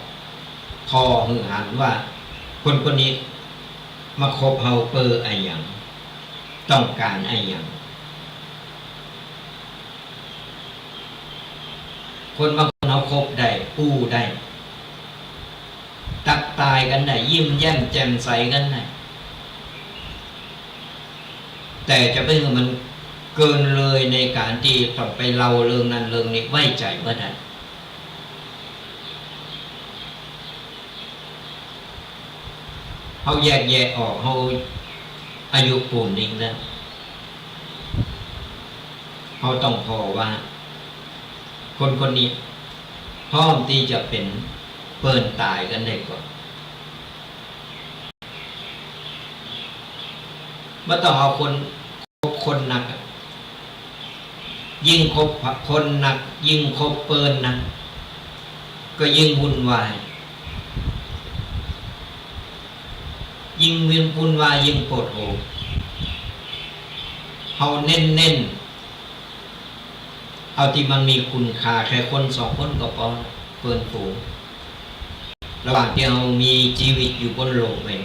พอหือหันว่าคนคนนี้มาคบเฮาเปอร์อะไรอย่างต้องการอะไรอย่างคนบางคนเขาคบได้ปู้ได้ตักตายกันได้ยิ้มแย้มแจ่มใสกันได้แต่จะเป็นมันเกินเลยในการที่ต้องไปเล่าเรื่องนั้นเรื่องนี้ไว้ใจว่าได้เขาแยกออกเขาอายุปูนนิ่งแล้วเขาต้องพอว่าคนคนนี้พร้อมที่จะเป็นเปิ่นตายกันได้ก่อนไม่ต้องเอาคนคบคนหนักยิ่งคบคนหนักยิ่งคบเปิ่นหนักก็ยิ่งวุ่นวายยิ่งวุ่นวายยิ่งปวดหัวเอาเน้นเอาที่มันมีคุณค่าแค่คนสองคนก็พอเปิ่นฝูงระหว่างที่เรามีชีวิตอยู่บนโลกนี้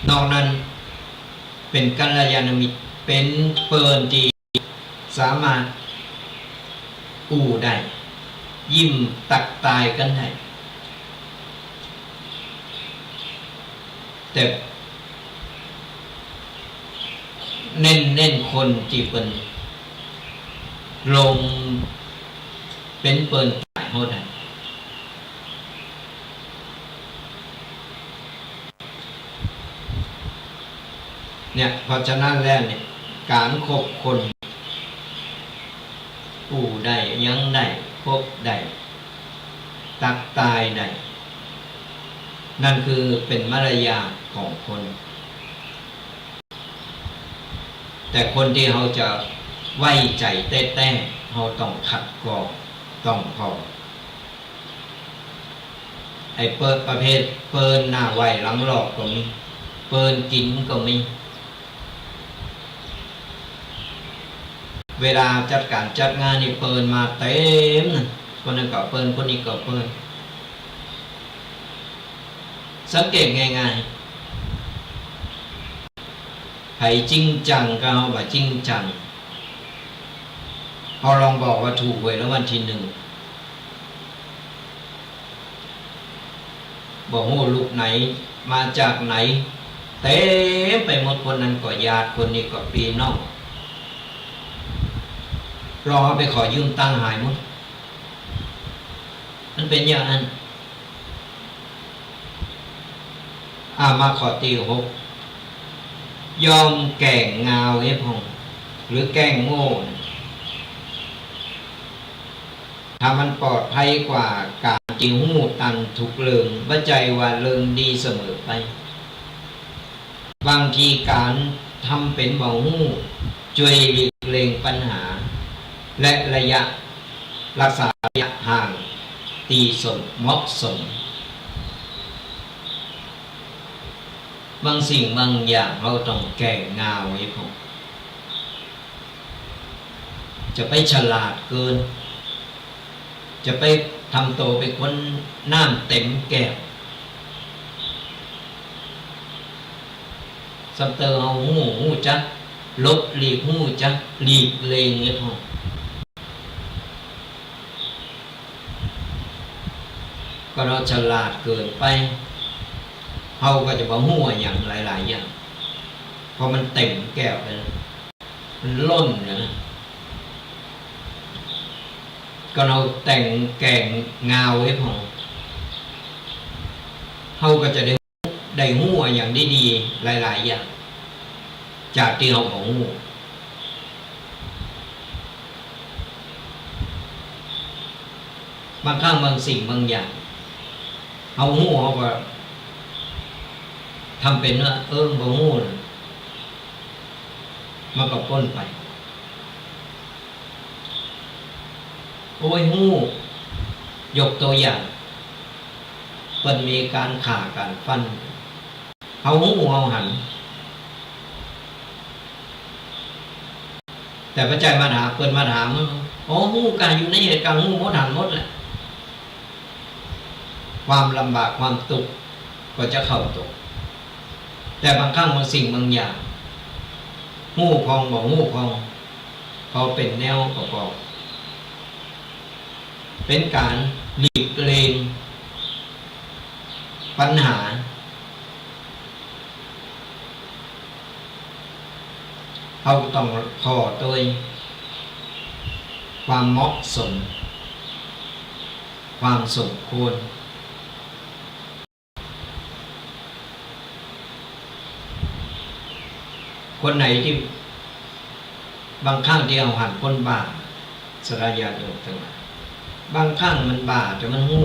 นอกนั้นเป็นกัลยาณมิตรเป็นเปิ่นที่สามารถกู้ได้ยิ้มตักตายกันได้แต่เน้นคนที่เป็นลงเป็นเปิ่นตายเขาได้เนี่ยเพราะฉะนั้นแล้วเนี่ยการคบคนผู้ได้ยังได้คบได้ตักตายได้นั่นคือเป็นมารยาทของคนแต่คนที่เขาจะไว้ใจแต้ๆเขาต้องขัดกรองต้องพอไอ้เปิดประเภทเปินหน้าไหวหลังหลอกก็มีเปินกินก็มีเวลาจัดการจัดงานนี่เปินมาเต็มคนนั้นก็เปินคนนี้ก็เปินสังเกตง่ายๆใครจริงจังก็เอาว่าจริงจังพอลองบอกว่าถูกหวยแล้ววันที่หนึ่งบอกโหลูกไหนมาจากไหนเต็มไปหมดคนนั้นก็ญาติคนนี้ก็พี่น้องรอไปขอยืมตังค์หายหมดมันเป็นอย่างนั้นมาขอตี6ยอมแก่งเงาเอฟงหรือแก่งโง่ถ้ามันปลอดภัยกว่าการจิงหูตันถูกเลิงว่าใจว่าเลิงดีเสมอไปบางทีการทำเป็นบ่หูช่วยหลีกเลี่ยงปัญหาและระยะรักษาระยะห่างตีสมเหมาะสมบางสิ่งบางอย่างเราต้องแก่งาไว้ผมจะไปฉลาดเกินจะไปทำโตเป็นคนน้ำเต็มแก้วสัมเตอร์เอาหูจักลบหลีกหูจักหลีกเลงเนี่ยพอก็เราฉลาดเกินไปเขาก็จะบอกหัวอย่างหลายๆอย่างพอมันเต็มแก้วไปแล้วมันล้นนะ ก็เราแต่งแกงงาวไว้พอเขาก็จะได้หู้อย่างดีๆหลายๆอย่างจากที่เขาของหู้บางครั้งบางสิ่งบางอย่างเขาหู้เขาก็ทำเป็นว่าบ่หู้มันก็พ้นไปโอ้ยหู้ยกตัวอย่างมันมีการข่าการฟันเขาหู้เขาหันแต่พระใจมาถามเปิดมาถามอ๋อหู้การอยู่ในเหตุการณ์หู้มดหันมดแหละความลำบากความทุกข์ก็จะเข้าตกแต่บางครั้งบางสิ่งบางอย่างหู้พองบอกหู้พองเขาเป็นแนวประกอบเป็นการหลีกเลี่ยงปัญหาเขาต้องพอโดยความเหมาะสมความสมควรคนไหนที่บางครั้งที่เอาหันคนบาปสรายาโดดทั้งหลายบางครั้งมันบาปแต่มันหู้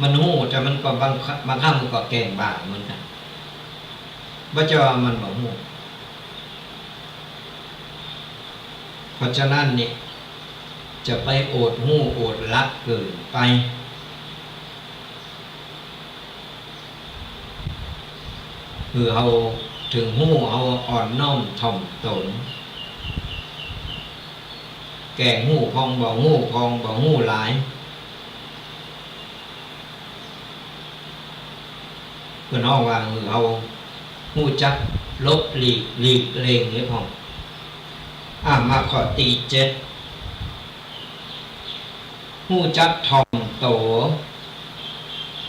มันหู้แต่มันก็บางครั้งมันก็แกล้งบาปเหมือนกันว่าจะว่ามันบอกหู้เพราะฉะนั้นนี่จะไปโอดหู้โอดรักเกินไปคือเอาถึงหู้เอาอ่อนน้อมถ่อมตนแกงหู้พองบ่หู้พองบ่หู้หลายเพื่อนห้องว่าเอาหู้จักลบหลีกเลงนี่พองมาขอตี7หู้จักถ่อมโต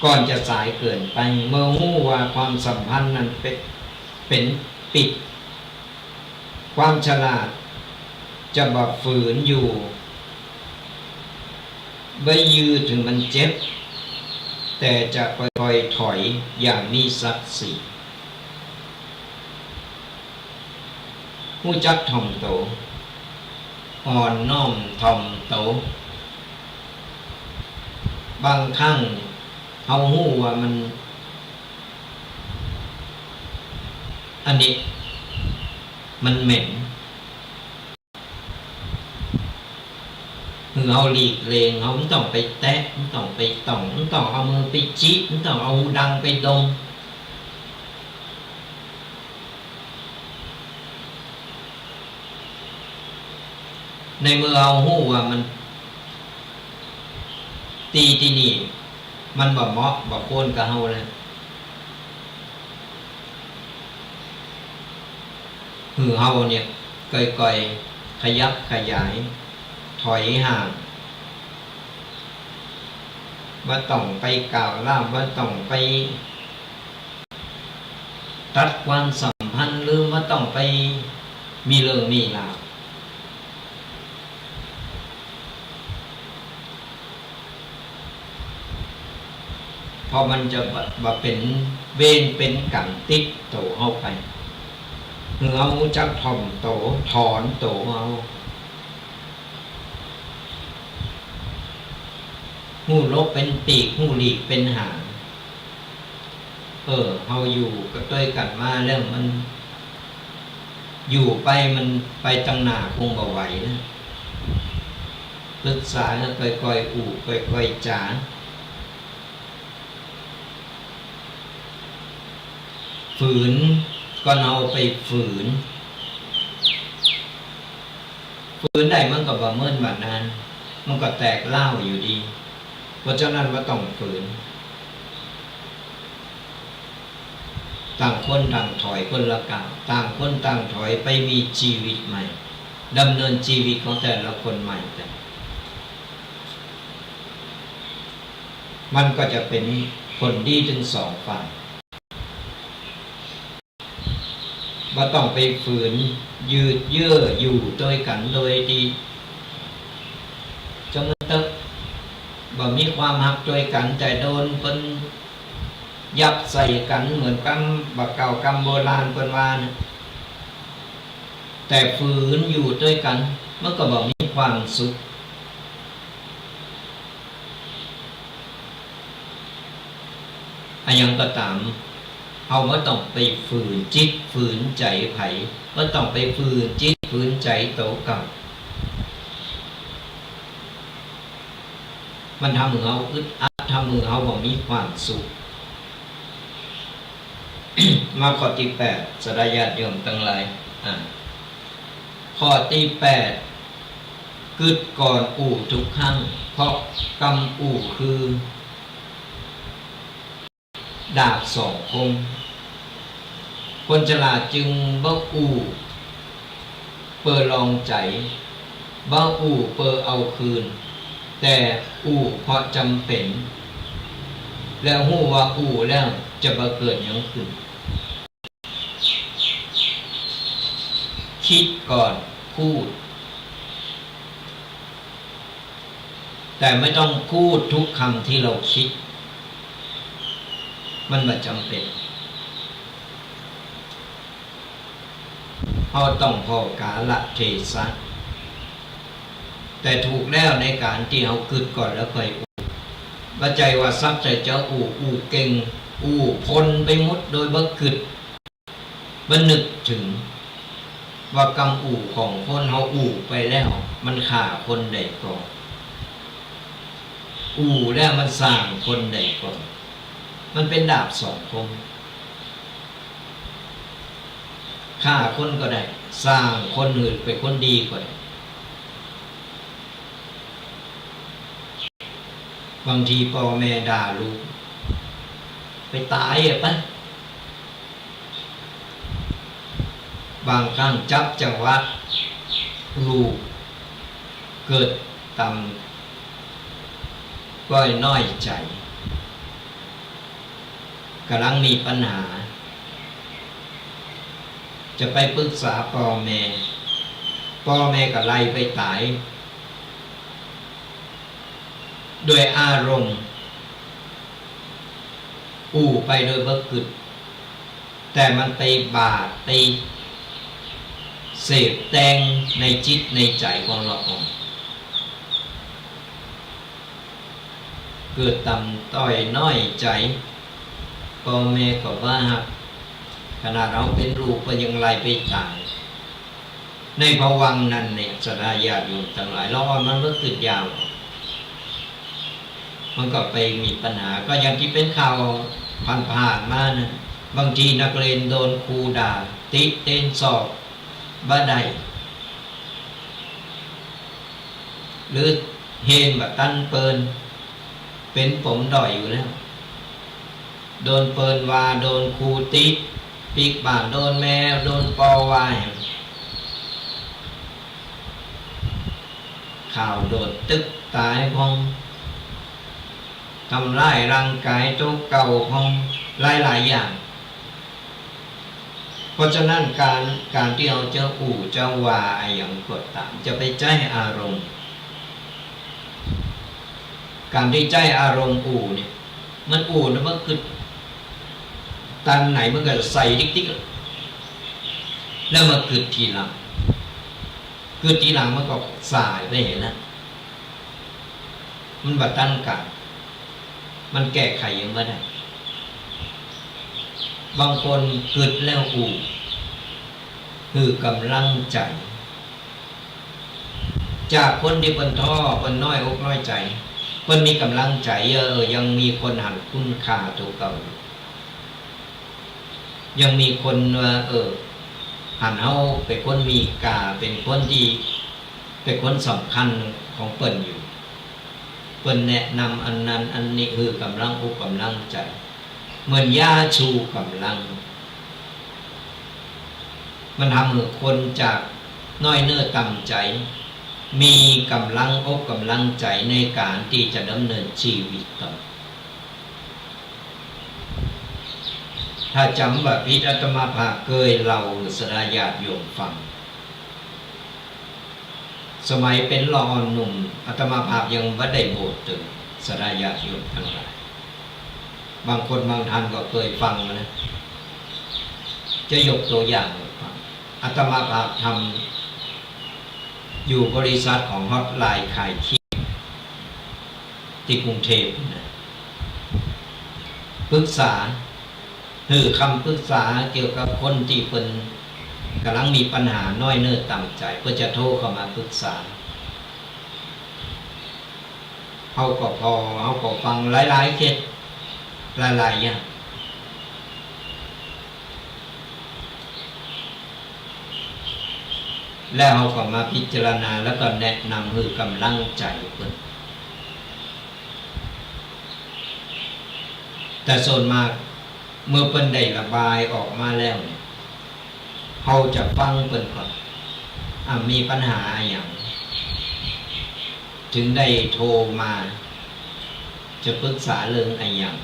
ก่อนจะสายเกินไปเมื่อหู้ว่าความสัมพันธ์นั้นเป็นปิดความฉลาดจะบ่ฝืนอยู่ไม่ยืดถึงมันเจ็บแต่จะค่อยๆถอยอย่างมีศักดิ์ศรีหู้จักถ่อมโตอ่อนน้อมถ่อมโตบางครั้งเอาหู้ว่ามันอันนี้มันเหม็นคือเอาหลีกเลงเขาไม่ต้องไปแตะไม่ต้องไปต่องไม่ต้องเอามือไปจี้ไม่ต้องเอาดังไปดมในเมื่อเอาหู้ว่ามันตีที่นี่มันบ่เหมาะบ่โคนกับเฮาเลยคือเฮาเนี่ยก่อยๆขยับขยายถอยห่างว่าต้องไปกล่าวล่ามว่าต้องไปตัดความสัมพันธ์หรือว่าต้องไปมีเรื่องมีราวพอมันจะมาเป็นเวรเป็นกรรมติดโตเข้าไปเอาจักถ่อมโตถอนโตเอาหูลบเป็นปีกหูหลีกเป็นหางเฮาอยู่ก็ด้วยกันมาแล้วมันอยู่ไปมันไปตั้งหน้าคงบ่ไหวนะปรึกษาแล้วค่อยๆอู่ค่อยๆจาฝืนก็เอาไปฝืนได้มันก็บ่เมื่นบัดนั้นมันก็แตกเล่าอยู่ดีเพราะฉะนั้นว่าต้องฝืนต่างคนต่างถอยคนละก้าวต่างคนต่างถอยไปมีชีวิตใหม่ดำเนินชีวิตของแต่ละคนใหม่กันมันก็จะเป็นผลดีถึง2 ฝ่าย บ่ต้องไปฝืนยืดเยื้ออยู่ด้วยกันโดยที่จนตึกบ่มีความหักด้วยกันแต่โดนเพิ่นยับใส่กันเหมือนกำบักเก่ากำโบราณเพิ่นว่านะแต่ฝืนอยู่ด้วยกันมันก็บ่มีความสุขอันยังก็ตามเอาว่าต้องไปฝืนจิตฝืนใจไผว่าต้องไปฝืนจิตฝืนใจโตเก่ามันทำให้เราอึดอัดทำให้เราบ่มีความสุข มาข้อที่8สดาญาติโยมทั้งหลายข้อที่8กึดก่อนอู่ทุกครั้งเพราะกรรมอู่คือดาบสองคมคนฉลาดจึงบ่อู่เปิดลองใจบ่อู่เปิดเอาคืนแต่อู่เพราะจำเป็นแล้วฮู้ว่าอู่แล้วจะบ่เกิดหยังขึ้นคิดก่อนพูดแต่ไม่ต้องพูดทุกคำที่เราคิดมันไม่จำเป็นเราต้องพอกาลเทศะแต่ถูกแล้วในการที่เรากึดก่อนแล้วค่อยอู่ว่าใจว่าซับใจเจ้าอู่เก่งอู่พลไปหมดโดยบ่กึดบ่นึกถึงว่ากรรมอู่ของคนเขาอู่ไปแล้วมันฆ่าคนใดก่อนอู่แล้วมันสร้างคนใดก่อนมันเป็นดาบสองคมฆ่าคนก็ได้สร้างคนอื่นเป็นคนดีก็ได้บางทีพ่อแม่ด่าลูกไปตายปะบางครั้งจับจังหวะลูกเกิดตำก้อยน้อยใจกำลังมีปัญหาจะไปปรึกษาพ่อแม่ก็ไล่ไปตายด้วยอารมณ์อู่ไปโดยบ่กึดแต่มันไปบาดไปเสพแตงในจิตในใจของเราเกิดต่ำต้อยน้อยใจพ่อแม่ก็ว่าขนาดเราเป็นลูกก็ยังไล่ไปตายในภวังค์นั้นเนี่ยสดาญาติโยมทั้งหลายเรามันก็ติดยาวมันก็ไปมีปัญหาก็อย่างที่เป็นข่าวผ่านมานะบางทีนักเรียนโดนครูด่าติเต้นสอบบ่ได้หรือเฮนแบบตั้นเปินเป็นผมด่อยอยู่แล้วโดนเปินว่าโดนครูติปีกบ่าโดนแมวโดนปอวายข่าวโดดตึกตายพองทำร้ายร่างกายโจ๊กเก่าพองหลายอย่างเพราะฉะนั้นการที่เราจะอู่จะว่าอย่างกดตามจะไปใจอารมณ์การที่ใจอารมณ์อู่เนี่ยมันอู่นะมันคือตันไหนมันก็ใส่ติ๊กๆแล้วมาเกิดทีหลังมันก็สายไปเห็นนะมันบัดตั้งกันมันแก้ไขยังไม่ได้บางคนเกิดแล้วอู่คือกำลังใจจากคนที่เป็นท้อเป็นน้อยอกน้อยใจเป็นมีกำลังใจยังมีคนหันคุณค่าตัวเก่ายังมีคนว่าหันเอาเป็นคนมีกาเป็นคนที่เป็นคนสำคัญของเปิ้นอยู่เปิ้นแนะนำอันนั้นอันนี้คือกำลังอกกำลังใจเหมือนยาชูกำลังมันทำให้คนจากน้อยเนื้อต่ำใจมีกำลังอกกำลังใจในการที่จะดำเนินชีวิตต่อถ้า ถ้าจำว่าพิอาตมาภาพเคยเล่าสดาญาติโยมฟังสมัยเป็นละอ่อนหนุ่มอาตมาภาพยังไม่ได้โบสถ์ถึงสดาญาติโยมทั้งหลายบางคนบางท่านก็เคยฟังนะจะยกตัวอย่างฟังอาตมาภาพทำอยู่บริษัทของฮอตไลน์ขายที่ที่กรุงเทพนะปรึกษาคือคำปรึกษาเกี่ยวกับคนที่เป็นกำลังมีปัญหาน้อยเนื้อต่ำใจเพื่อจะโทรเข้ามาปรึกษาเขาก็ฟังหลายๆเคสหลายๆอย่างแล้วเขาก็มาพิจารณาแล้วก็แนะนำคือกำลังใจเพื่อนแต่ส่วนมากเมื่อเพิ่นได้ระบายออกมาแล้วเขาจะฟังเพิ่นก่อนมีปัญหาอย่างถึงได้โทรมาจะปรึกษาเรื่องอะไรอย่าง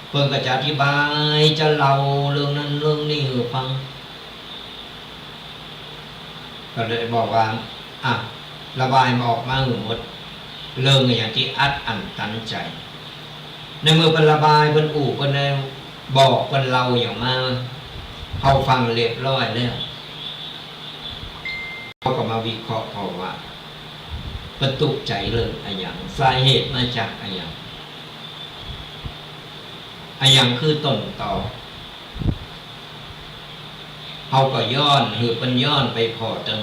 เพิ่นก็จะอธิบายจะเล่าเรื่องนั้นเรื่องนี้ให้ฟังก็เลยบอกว่าระบายมาออกมาหมดเรื่องอย่างที่อัดอั้นตันใจในเมื่อเพิ่นระบายเพิ่นเพิ่นบอกเพิ่นเล่าอย่างมาเขาฟังเรียบร้อยแล้วเขาก็มาวิเคราะห์เพราะว่าประตุกใจเรื่องอะไรอย่างสาเหตุมาจากอะไรอย่างคือต้นต่อเขาก็ย้อนคือเป็นย้อนไปพอจัง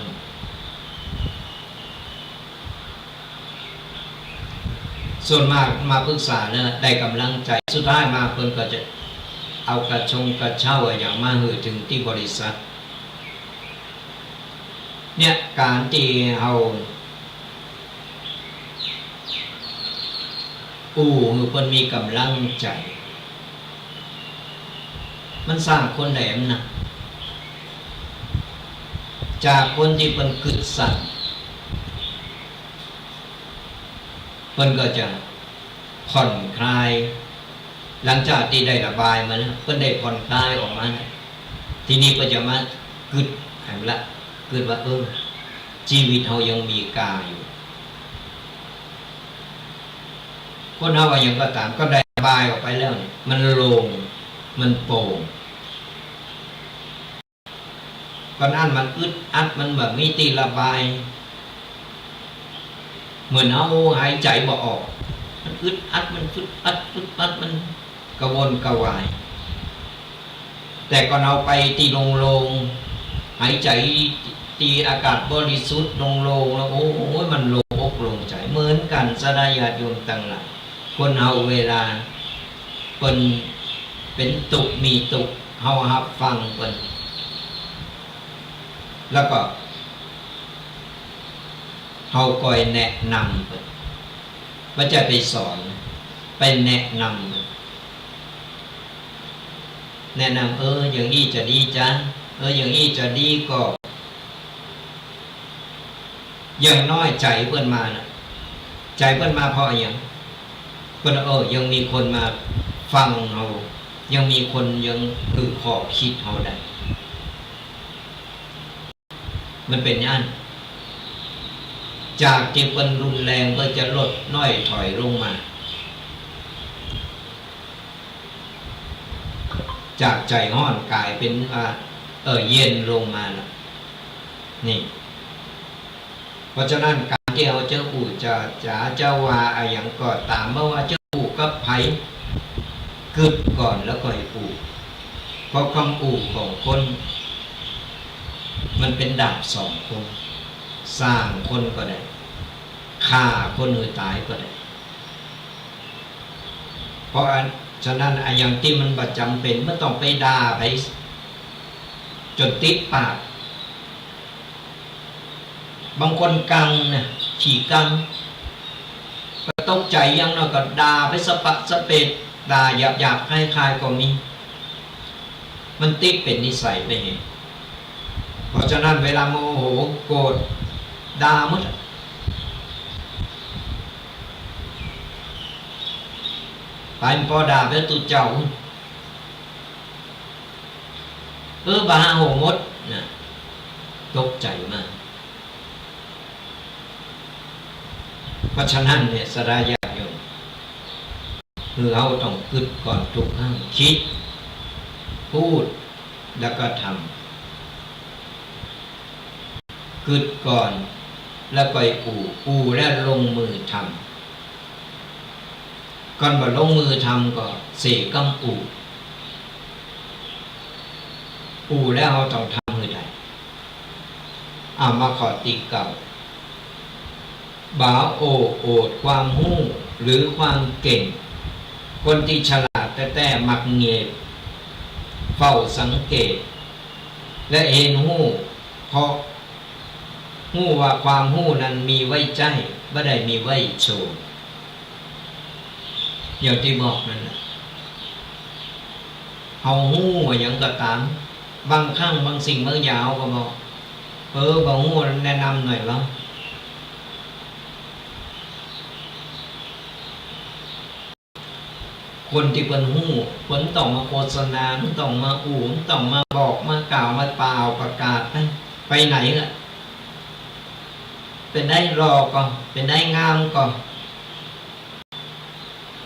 ส่วนมากมาปรึกษาเนี่ยได้กำลังใจสุดท้ายมาเพิ่นก็จะเอากระเช้าอย่างมาหือถึงที่บริษัทเนี่ยการที่เอาคือเพิ่นมีกำลังใจมันสร้างคนแหลมนะจากคนที่เป็นกึศสั่นเพิ่นก็จะผ่อนคลายหลังจากที่ได้ระบายมาแล้วเพิ่นได้ผ่อนคลายออกมาทีนี้ก็จะมากึดหันละกึดว่าชีวิตเรายังมีกาอยู่คนเราว่ายังก็ตามก็ได้ระบายออกไปแล้วมันโล่งมันโปร่งก่อนนั้นมันอึดอัดมันแบบมีตีระบายเหมือนเอาหายใจบ่ออกมันอึดอัดมันฟึดอัดมันกระวนกระวายแต่ก่อนเอาไปตีโล่งหายใจตีอากาศบริสุทธิ์โล่งแล้วโอ้ยมันโล่งอกโล่งใจเหมือนกันสดาญาติโยมต่างหลายคนเอาเวลาเป็นตุกมีตุกเฮาฮับฟังเพิ่นแล้วก็เฮาคอยแนะนำเพิ่นว่าจะไปสอนไปแนะนำอย่างนี้จะดีจ้ะอย่างนี้จะดีก็อย่างน้อยใจเพิ่นมานะใจเพิ่นมาเพราะอย่างเพิ่นยังมีคนมาฟังเฮายังมีคนยังคือขอบคิดเฮาได้มันเป็นอย่างนั้นจากที่เป็นรุนแรงก็จะลดน้อยถอยลงมาจากใจห้อนกลายเป็นเย็นลงมาแล้วนี่เพราะฉะนั้นการที่เราจะจะว่าอย่างก็ตามเมื่อว่าจะกับไผกึดก่อนแล้วก็ให้เพราะคำของคนมันเป็นดาบสองคมสร้างคนก็ได้ฆ่าคนหรือตายก็ได้เพราะฉะนั้นอย่างที่มันประจำเป็นไม่ต้องไปด่าไปจนติดปากบางคนกังเนี่ยขี่กังก็ตกใจยังเราก็ด่าไปสปะสเปดด่าหยาบคล้ายๆก็มีมันติดเป็นนิสัยไปเห็นเพราะฉะนั้นเวลาโมโหโกรธด่าหมดไปพอด่าไปตุเจ้า บาโหมดนะตกใจมากเพราะฉะนั้นเนี่ยสรายาโยมคือเราต้องคิดก่อนทุกครั้งคิดพูดแล้วก็ทำคิดก่อนแล้วก็อู่แล้วลงมือทำก่อนมาลงมือทำก็เสกกำอู่แล้วเราต้องทำมือใดมาขอติเก่าบาโอโอดความหู้หรือความเก่งคนที่ฉลาดแต่มักเงียบเฝ้าสังเกตและเห็นหู้เพราะหู้ว่าความหู้นั้นมีไว้ใจไม่ได้มีไว้โชว์อย่างที่บอกนั่นแหละเอาหู้ว่าอย่างก็ตามบางครั้งบางสิ่งบางอย่างก็บอกบางหู้แนะนำหน่อยแล้วคนที่เป็นหู้คนต้องมาโฆษณาต้องมาต้องมาบอกมากล่าวมาเปล่าประกาศไปไหนล่ะเป็นได้รอก่อนเป็นได้งามก่อน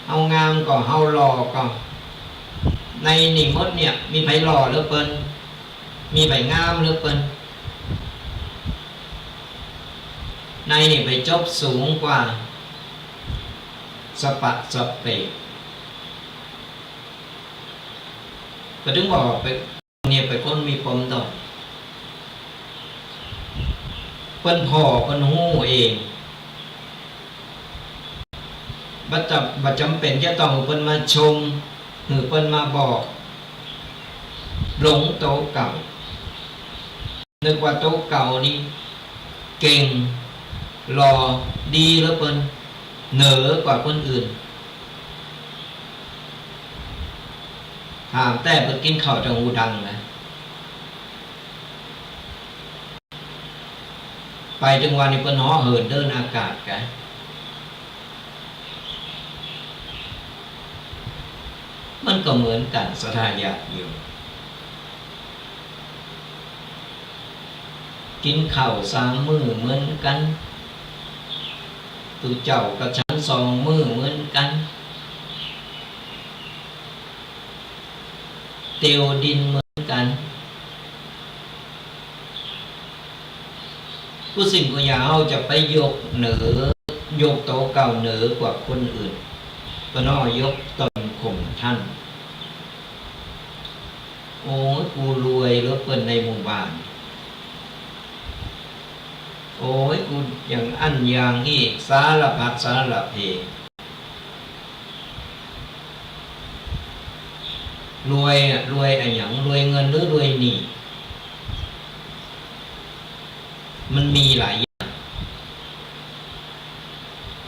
เอางามก่อนเอารอก่อนในนิมดเนี่ยมีไผรอหรือเปิ้นมีไผงามหรือเปิ้นในนี่ไปจบสูงกว่าสปะสเปกก็ถึงบอกไปเนี่ยไปคนมีปมต่อเปิ้นพ่อเปิ้นหู้เองบัดจำเป็นจะต้องเปิ้นมาชมหรือเปิ้นมาบอกหลงโตเก่านึกว่าโตเก่านี่เก่งหล่อดีแล้วเปิ้นเหนือกว่าคนอื่นถามแต่เปิ้นกินข้าวจังหูดังนะไปจังหวะนี้เปิ้นฮ้อเหินเดินอากาศกันมันก็เหมือนกันสถาญาติอยู่กินข้าว3 มื้อเหมือนกันตุเจ้ากับฉัน2 มื้อเหมือนกันเตียวดินเหมือนกันผู้สิ่งผู้อย่างเราจะไปยกเหนือยกโตเก่าเหนือกว่าคนอื่นก็น้อยกตนข่มท่านโอ้ยกูรวยเหลือเกินในหมู่บ้านโอ้ยกูอย่างอันอย่างนี้สารพัดสารเพรวยอะไรอย่างรวยเงินหรือรวยหนี้มันมีหลายอย่าง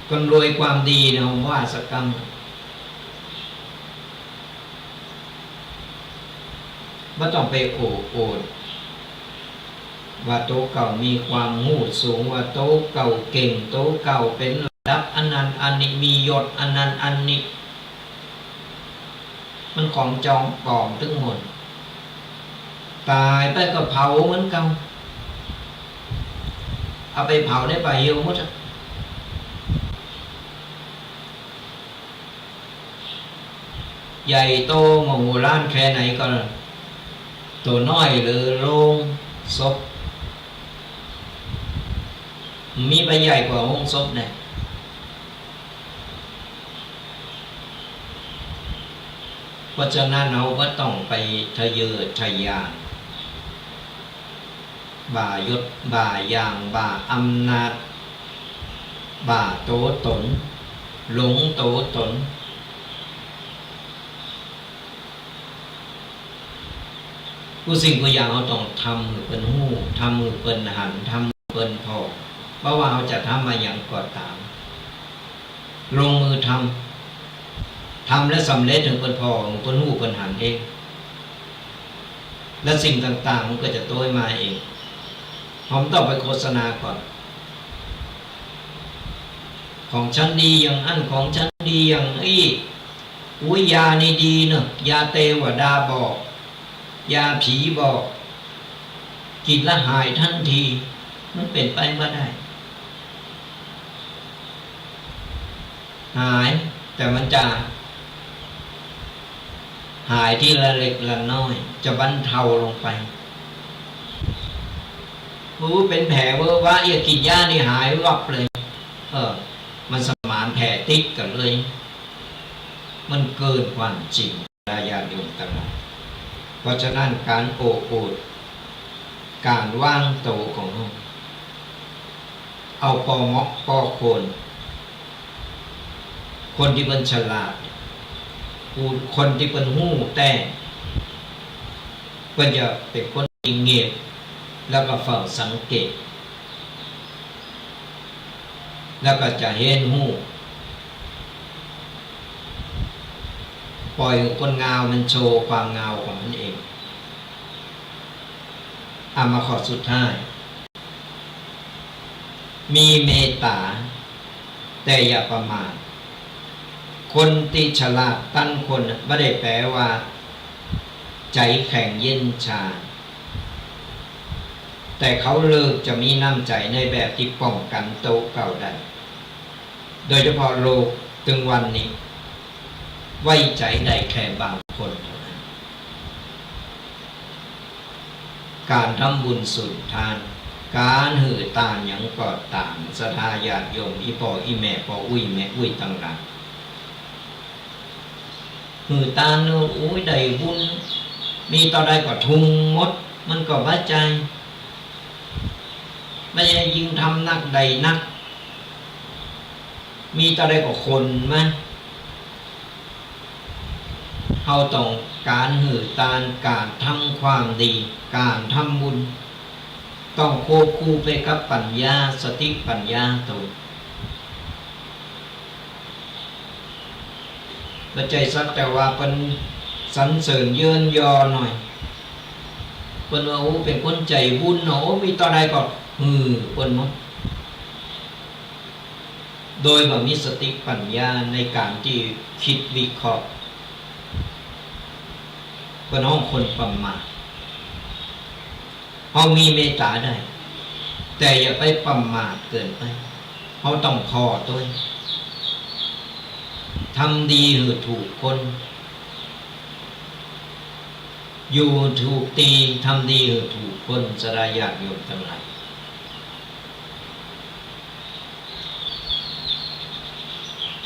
คนรวยความดีเนี่ยผมว่าสักกรรมไม่ต้องไปโอดว่าโตเก่ามีความหูสูงว่าโตเก่าเก่งโตเก่าเป็นระดับอันนั้นอันนี้มียศอันนั้นอันนี้มันของจองปลอมทั้งหมดตายไปก็เผาเหมือนกันเอาไปเผาได้ไปเหี่ยวหมดใหญ่โตมโหฬารแค่ไหนก็ตัวน้อยหรือโรงศพมีใบใหญ่กว่าโรงศพเนี่ยเพราะฉะนั้นเราก็ต้องไปทะเยอทะยานบ่ายศบ่ายางบ่าอำนาจบ่าโตตนหลงโตตนผู้สิ่งผู้อย่างเราต้องทำมือเป็นหู้ทำมือเป็นหันทำมือเป็นพอเพราะว่าเราจะทำมาอย่างก่อตามลงมือทำและสำเร็จถึงเป็นพอเป็นหู้เป็นหันเองและสิ่งต่างๆมันก็จะโต้มาเองผมต้องไปโฆษณาก่อนของฉันดีอย่างอันของฉันดีอย่างอุ้ยยานี่ดีเนอะยาเทวดาบอก ยาผีบอกกินแล้วหายทันทีมันเป็นไปไม่ได้หายแต่มันจะหายที่ละเล็กละน้อยจะบรรเทาลงไปเป็นแผลเวอร์วะอย่ากินยานี่หายวับเลยมันสมานแผลติดกันเลยมันเกินความจริงญาติโยมทั้งหลายเพราะฉะนั้นการโอบโอดการว่างโตของเราเอาปอมอกปอคนที่เป็นฉลาดคนที่เป็นหู้แต่ก็จะเป็นคนเงียบแล้วก็เฝ้าสังเกตแล้วก็จะเห็นหู้ปล่อยคนเงามันโชว์ความเงาของมันเองมาข้อสุดท้ายมีเมตตาแต่อย่าประมาทคนที่ฉลาดตั้งคนไม่ได้แปลว่าใจแข็งเย็นชาแต่เขาเลิกจะมีน้ำใจในแบบที่ป้องกันโตเก่าได้โดยเฉพาะโลกถึงวันนี้ไว้ใจได้แค่บางคนเท่านั้นการทำบุญสุนทานการหือตานอย่างกอดต่างศรัทธาญาติโยมอีพ่ออีแม่พ่ออุ้ยแม่อุ้ยต่างๆหือตานอุ้ยได้บุญมีต่อใดก็ทุงมดมันก็ว่าใจไม่ใช่ยิงทำนักใดนักมีต่อใดก็คนไหมเขาต้องการหือตานการทำความดีการทำบุญต้องควบคู่ไปกับปัญญาสติปัญญาตัวปัจจัยสักแต่ว่าเป็นสรรเสริญเยินยอหน่อยเป็นว่าเป็นคนใจบุญมีต่อใดก็เป็นมั้งโดยว่ามีสติปัญญาในการที่คิดวิเคราะห์เป็นห้องคนประมาทเขามีเมตตาได้แต่อย่าไปประมาทเกินไปเขาต้องพอตัวทำดีหรือถูกคนอยู่ถูกตีทำดีหรือถูกคนสลายญาติโยมทั้งหลาย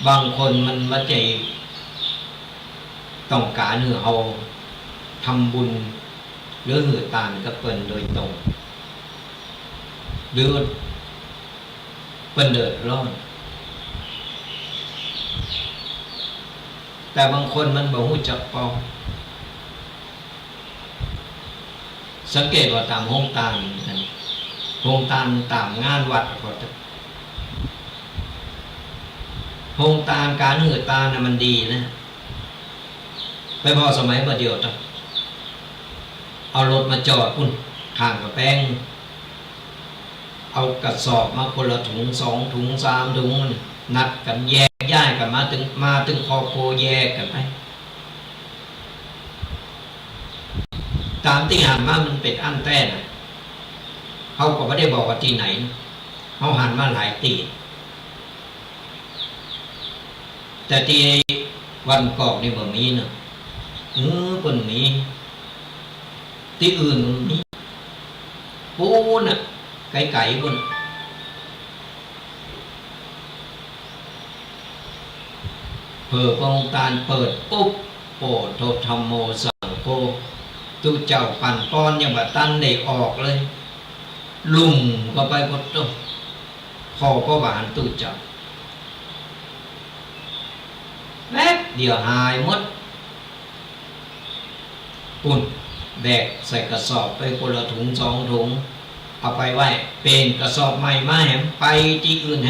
บางคนมันว่าใจต้องการหรือเอาทำบุญหรือหือตานกับเปิ้นโดยตรงหรือเปิ้นเดือดร้อนแต่บางคนมันบ่รู้จักเป้าสังเกตว่าตามห้องตานห้องตานตามงานวัดก็จะห้องตานการหือตานน่ะมันดีนะไปพอสมัยประเดี๋ยวจ้ะเอารถมาจอดพุ่นข้างกับแป้งเอากระสอบมาคนละถุง2 ถุง 3 ถุงนัดกันแยกย้ายกันมาถึงคอโคแยกกันไปตามที่หันมามันเป็นอันแต้นะเขาก็ไม่ได้บอกว่าที่ไหนเขาหันมาหลายตีแต่ที่วันกอกนี่บ่มีเนาะคนมีที่อื่นนี่ปูน่ะไก่คนเผื่อพองตานเปิดปุ๊บโปโทธรรมโมสังโฆตุเจ้าปั่นป้อนยังแบบตั้นได้ออกเลยลุ่มก็ไปหมดตัวพอก็หวานตุเจ้าแป๊บเดี๋ยวหายหมดปุ่นแบกใส่กระสอบไปคนละถุง2 ถุงเอาไปไว้เป็นกระสอบใหม่มาแหมไปที่อื่นแหม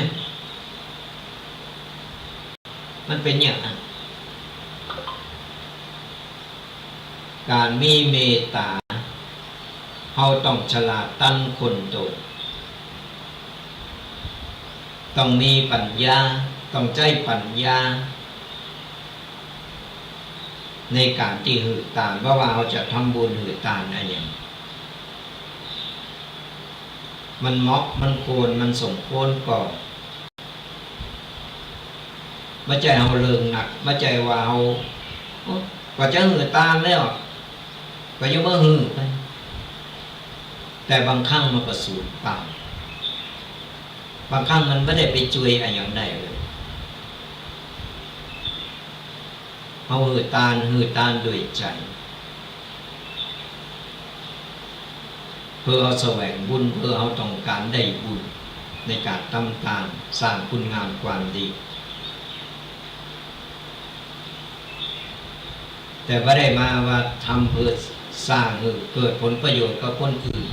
มันเป็นอย่างนั้นการมีเมตตาเขาต้องฉลาดตั้งคนโตต้องมีปัญญาต้องใจปัญญา ในการที่หือตานเพราะว่าเราจะทำบุญหือตานอะไรอย่างมันเหมาะมันควรมันสมควรก่อนไม่ใจเราเลิงหนักไม่ใจว่าเราก็จะหือตานแล้วก็ยังไม่หือไปแต่บางครั้งมันก็สูญเปล่าบางครั้งมันไม่ได้ไปช่วยอะไรอย่างใดเลยเอาหือตานด้วยใจเพื่อเอาแสวงบุญเพื่อเอาต้องการได้บุญในการทำตามสร้างคุณงามความดีแต่ไม่ได้มาว่าทำเพื่อสร้างเกิดผลประโยชน์กับคนอื่น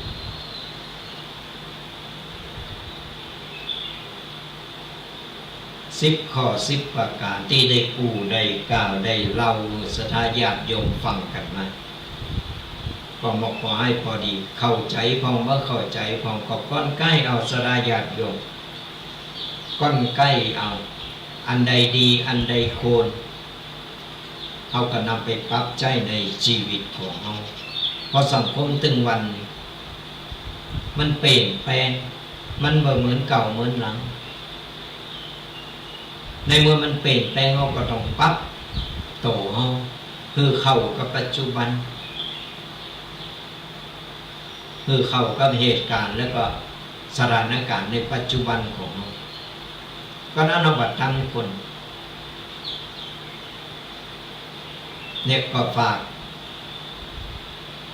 10 ข้อ 10 ประการที่ได้กูได้กล่าวได้เล่าศรัทธาญาติโยมฟังกันมาก็เหมาะพอให้พอดีเข้าใจพอว่าเข้าใจพอก็ก้อนใกล้เอาศรัทธาญาติโยมก้อนใกล้เอาอันใดดีอันใดโคนเอาก็นำไปปรับใจในชีวิตของเราเพราะสังคมตึงวันมันเปลี่ยนแปลงมันบ่เหมือนเก่าเหมือนหลังในเมื่อมันเปลี่ยนแปลงเราก็ต้องปรับโตเราคือเข้ากับปัจจุบันคือเข้ากับเหตุการณ์แล้วก็สถานการณ์ในปัจจุบันของเราก็นั้นเราบัดทั้งคนเนี่ยก็ฝาก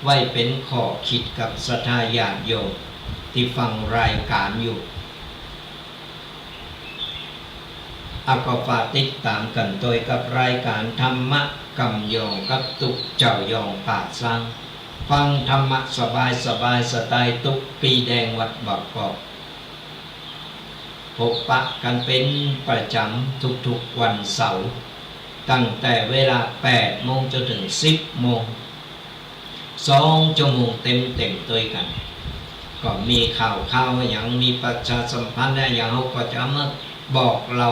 ไว้เป็นข้อคิดกับศรัทธาญาติโยมที่ฟังรายการอยู่ก็ฝากติดตามกันโดยกับรายการธรรมะกำยองกับตุกเจ้ายองปากสร้างฟังธรรมะสบายสไตล์ตุกปีแดงวัดบางกอกพบปะกันเป็นประจำทุกๆวันเสาร์ตั้งแต่เวลา 8 โมงจนถึง 10 โมง2 ชั่วโมงเต็มด้วยกันก็มีข่าวอย่างมีประชาสัมพันธ์อย่างเขาก็จะมาบอกเรา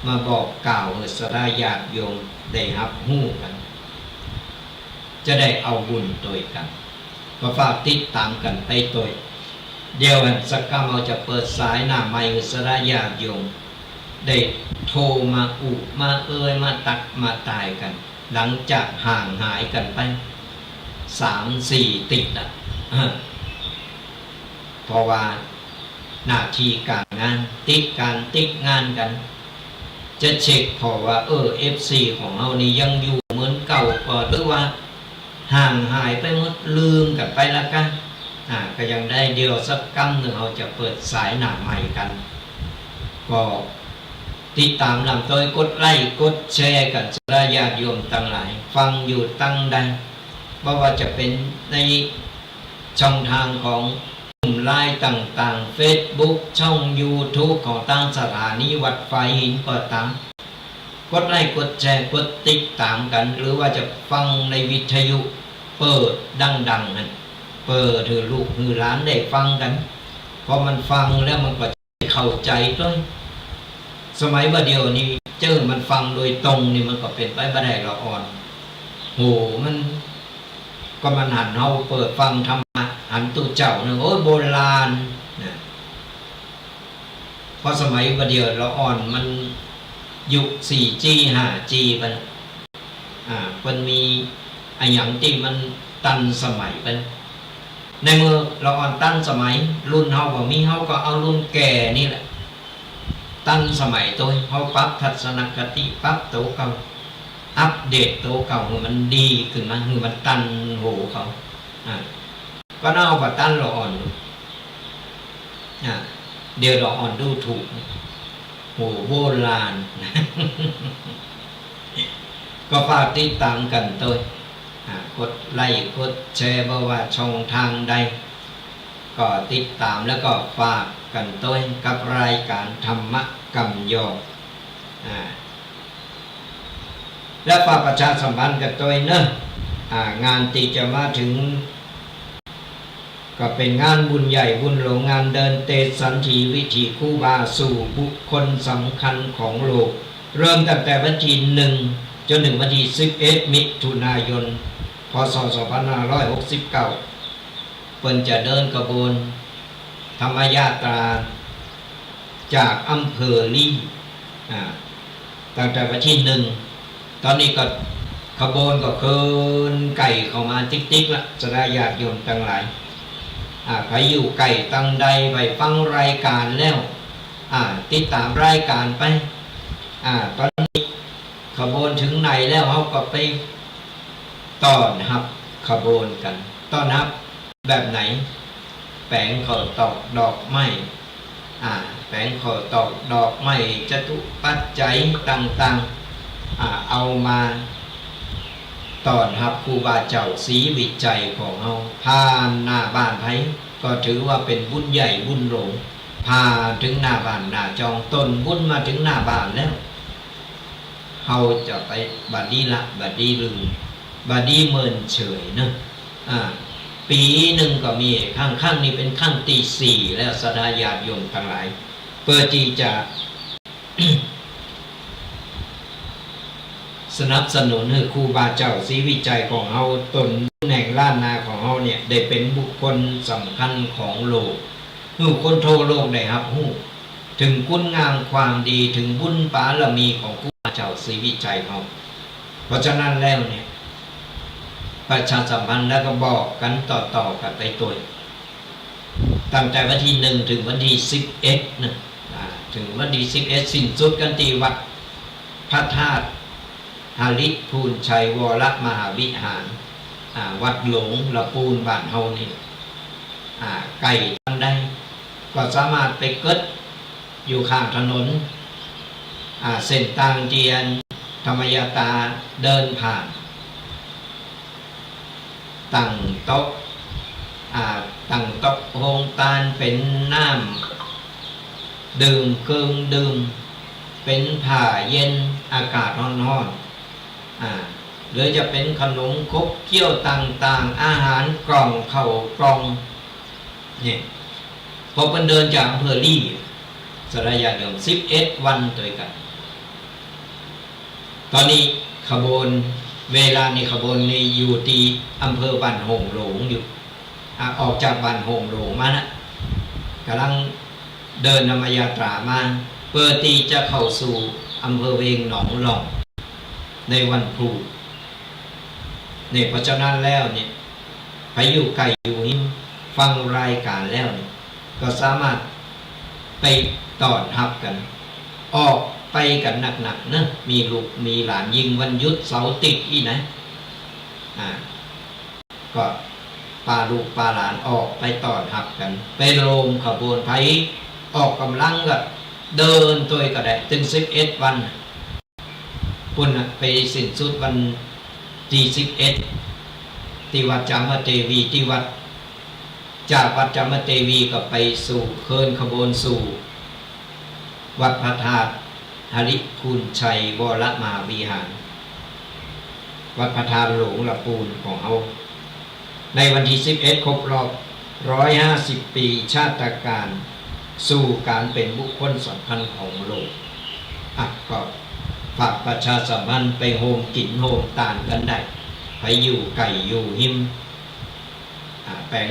มาบอกกล่าวศรัทธาญาติโยมได้รับรู้กันจะได้เอาบุญโดยกันก็ฝากติดตามกันไปโดยเดี๋ยวสักครั้งเราจะเปิดสายหน้าไมค์ศรัทธาญาติโยมได้โทรมามามาตักมาตายกันหลังจากห่างหายกันไป3-4 ติดเพราะว่าหน้าที่การงานติดงานกันจะเช็คพอว่าFC ของเรานี่ยังอยู่เหมือนเก่าก็หรือว่าห่างหายไปหมดลืมกันไปแล้วกันก็ยังได้เดียวสักคำหนึ่งเราจะเปิดสายหน้าใหม่กันก็ติดตามนำโดยกดไลค์กดแชร์กันศรัทธาญาติโยมทั้งหลายฟังอยู่ตั้งใดไม่ว่าจะเป็นในช่องทางของกลุ่มไลน์ต่างๆ Facebook ช่อง YouTube ของตั้งสถานีวัดไฟหินก็ตามกดไลค์กดแชร์กดติดตามกันหรือว่าจะฟังในวิทยุเปิดดังๆนั่นเปิดถือลูกถือหลานได้ฟังกันพอมันฟังแล้วมันก็เข้าใจด้วยสมัยบัดเดียวนี้มันฟังโดยตรงนี่มันก็เป็นไปบ่ได้ละอ่อนมันหันเฮาเปิดฟังธรรมะหันตู้เจ้านึงโอ้ยโบราณนะเพราะสมัยบัดเดียวละอ่อนมันยุค 4G 5G ไปมันมีอย่างที่มันตันสมัยไปในเมื่อละอ่อนตันสมัยรุ่นเฮาบ่มีเฮาก็เอารุ่นแก่นี่แหละตั้งสมัยตัวเขาปรับทัศนคติปรับตัวเก่าอัปเดตตัวเก่ามันดีขึ้นมาคือมันตันโหเขาก็น่าเอาแบบตั้นเราอ่อนเดี๋ยวเราอ่อนดูถูกโหโบราณ ก็ฝากติดตามกันตัวกดไลค์กดแชร์บ่ว่าช่องทางใดก็ติดตามแล้วก็ฝากกันตัวกับรายการธรรมะกำยองและฝากประชาสัมพันธ์กับตัวเนอะงานที่จะมาถึงก็เป็นงานบุญใหญ่บุญหลวงงานเดินเตสันถีวิถีครูบาสู่บุคคลสำคัญของโลกเริ่มตั้งแต่วันที่1 จนถึงวันที่11มิถุนายนพศ2569เพิ่นจะเดินกระบวนธรรมยาตราจากอำเภอลี่ตั้งแต่วันที่1ตอนนี้ก็ขบวนก็เคินไก่เข้ามาติ๊กๆละสดาญาติโยมทั้งหลายไปอยู่ไก่ตั้งใดไปฟังรายการแล้วติดตามรายการไปตอนนี้ขบวนถึงไหนแล้วเขาก็ไปต้อนรับขบวนกันต้อนรับแบบไหนแปลงข้าวตอกดอกไม้แปลงข้าวตอกดอกไม้จตุปัจจัยต่างๆเอามาต้อนรับครูบาเจ้าศรีวิจัยของเราผ่านหน้าบ้านไผก็ถือว่าเป็นบุญใหญ่บุญหลงพาถึงหน้าบ้านหน้าจองต้นบุญมาถึงหน้าบ้านแล้วเขาจะไปบัดดีละบัดดีลืมบัดดีเมินเฉยเนอะปีหนึ่งก็มีข้างนี้เป็นข้างตี4แล้วสดาญาติโยมทั้งหลายเพื่อที่จะ สนับสนุนให้ครูบาเจ้าศรีวิจัยของเราตนแห่งล้านนาของเราเนี่ยได้เป็นบุคคลสำคัญของโลกผู้คนทั่วโลกได้รับรู้ถึงคุณงามความดีถึงบุญบารมีของครูบาเจ้าศรีวิจัยเขาเพราะฉะนั้นแล้วเนี่ยประชาสัมพันธ์แล้วก็บอกกันต่อๆกันไปตัวตั้งแต่วันที่1ถึงวันที่11นะถึงวันที่11สิ้นสุดกันที่วัดพระธาตุหาริพูนชัยวรมหาวิหารวัดหลงละปูนบ้านเฮานี่ไก่ตั้งได้ก็สามารถไปเกิดอยู่ข้างถนนเส้นทางเจียนธรรมยตาเดินผ่านตั้งโต๊ะโฮงตาลเป็นน้ำดื่มเครื่องดื่มเป็นผ้าเย็นอากาศร้อนหรือจะเป็นขนมครบเคี้ยวต่างๆอาหารกล่องข้าวกล่องเนี่ยพอเป็นเดินจากอำเภอลี่สระยะเดิม11 วันตัวกันตอนนี้ขบวนเวลานี้ขบวนนี้อยู่ที่อำเภอบ้านโฮงหลงอยู่ออกจากบ้านโฮงหลงมานะกำลังเดินธรรมยาตรามาเพื่อที่จะเข้าสู่อำเภอเวงหนองหล่องในวันพรุ่งเนี่ยเพราะฉะนั้นแล้วเนี่ยไปอยู่ไกลอยู่หิมฟังรายการแล้วเนี่ยก็สามารถไปต้อนรับกันออกไปกันหนักๆนะมีลูกมีหลานยิงวันหยุดเสาร์ติดอีกนะก็ปาลูกปาหลานออกไปต้อนรับกันไปโรงขบวนไผออกกำลังก็เดินตัวก็ได้ถึง11 วันคุณไปสิ้นสุดวันที่11ที่วัดจามเทวีที่วัดจากวัดจามเทวีก็ไปสู่เคลื่อนขบวนสู่วัดพระธาตุหริพูนชัยวรมหาวิหารวัดพระธาตุหลวงละปูนของเราในวันที่11ครบรอบ150 ปีชาติการสู่การเป็นบุคคลสำคัญของโลกก็ฝากประชาสัมพันธ์ไปโฮมกินโฮมตานกันได้ไปอยู่ไก่อยู่หิมแปลง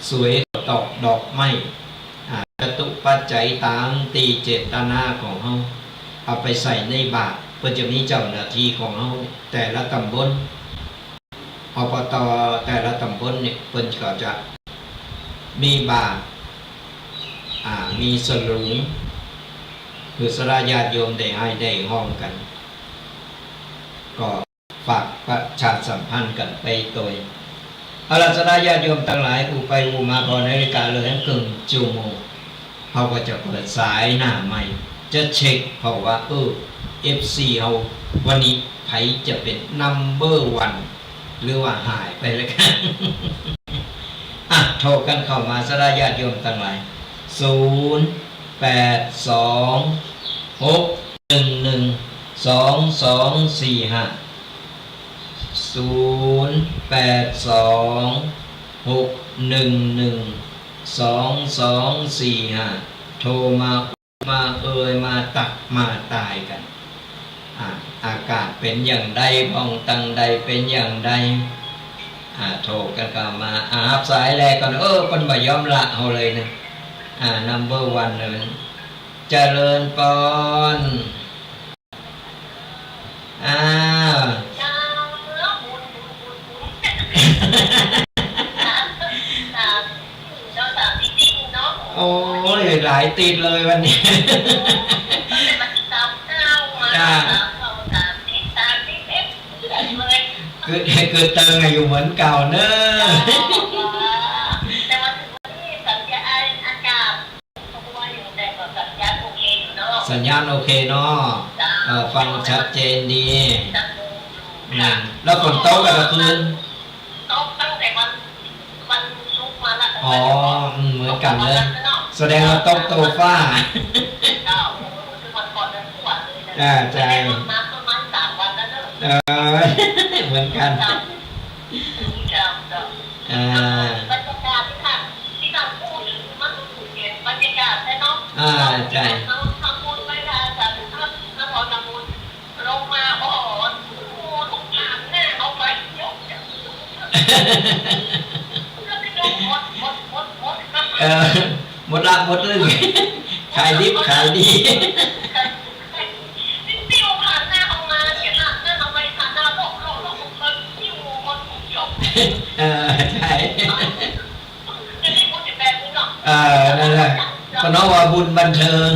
สวยตอกดอกไม้จตุปัจจัยตามตีเจตนาของเขาเอาไปใส่ในบาตรเพื่อจะมีเจ้าหน้าที่ของเขาแต่ละตำบลอบตแต่ละตำบลเนี่ยเพิ่นก็จะมีบาตรมีสลุงคือสระญาติโยมได้ให้ได้ห้องกันก็ฝากประชาสัมพันธ์กันไปโดยเอาล่ะสระญาติโยมทั้งหลายอุไปอุมาพอนาฬิกาเลยครึ่งชั่วโมงเขาก็จะเปิดสายหน้าใหม่จะเช็คเพราะว่าFC เขาวันนี้ไผจะเป็น number 1หรือว่าหายไปเลยกัน โทรกันเข้ามาสระญาติโยมทั้งหลาย0826112245 0826112245โทรมามาตักมาตายกัน อากาศเป็นอย่างใดพ้องตังใดเป็นอย่างใดโทรกันก็มารับสายแรกก่อนคนบ่ยอมละเอาเลยนะnumber one เลยเจริญปอนโอ้ยหลายติดเลยวันนี้คือเติงอยู่เหมือนเก่าเนอะแต่ว่าถึงวันนี้สัญญาณอากาศเพราะว่าอยู่แต่ก็สัญญาณโอเคอยู่เนาะสัญญาณโอเคเนาะฟังชัดเจนดีแล้วฝนตกกันคืนตกตั้งแต่วันศุกร์มาละเหมือนกันเลยแสดงว่าตกโตฟ้าคือวันก่อนนั้นทุกวันเลยนะใจน้ำประมาณ3 วันแล้วเนอะเหมือนกันบรรยากาศที่ทางพูดถึงมันถูกเปลี่ยนบรรยากาศใช่เนาะใช่ทำบุญไปค่ะจากถ้าพอทำบุญลงมาโอ้โหทุกอย่างแน่เอาไปยกแล้วไปดูหมดละหมดเรื่องขายดิบขายดีติ้วผ่านหน้าออกมาเสียหน้าเอาไปผ่านหน้าโลกมันติ้วหมดจบใช่จะได้พูดถึงแบบนี้หรอนั่นแหละก็น้องว่าบุญบันเทิง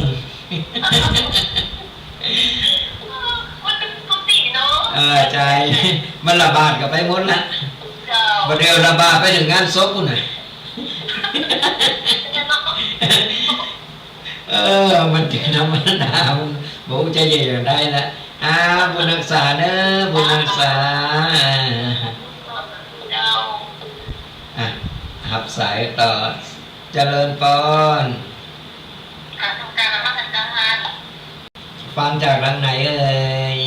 มันเป็นปกติเนาะใจมันระบาดกันไปหมดละวันเดียวระบาดไปถึงงานศพกูหน่อยมันเกิดธรรมดาบุญจะใหญ่ได้ละบุญรักษาเนอะบุญรักษาหับสายต่อเจริญปอนฟังจากทางไหนเอ่ย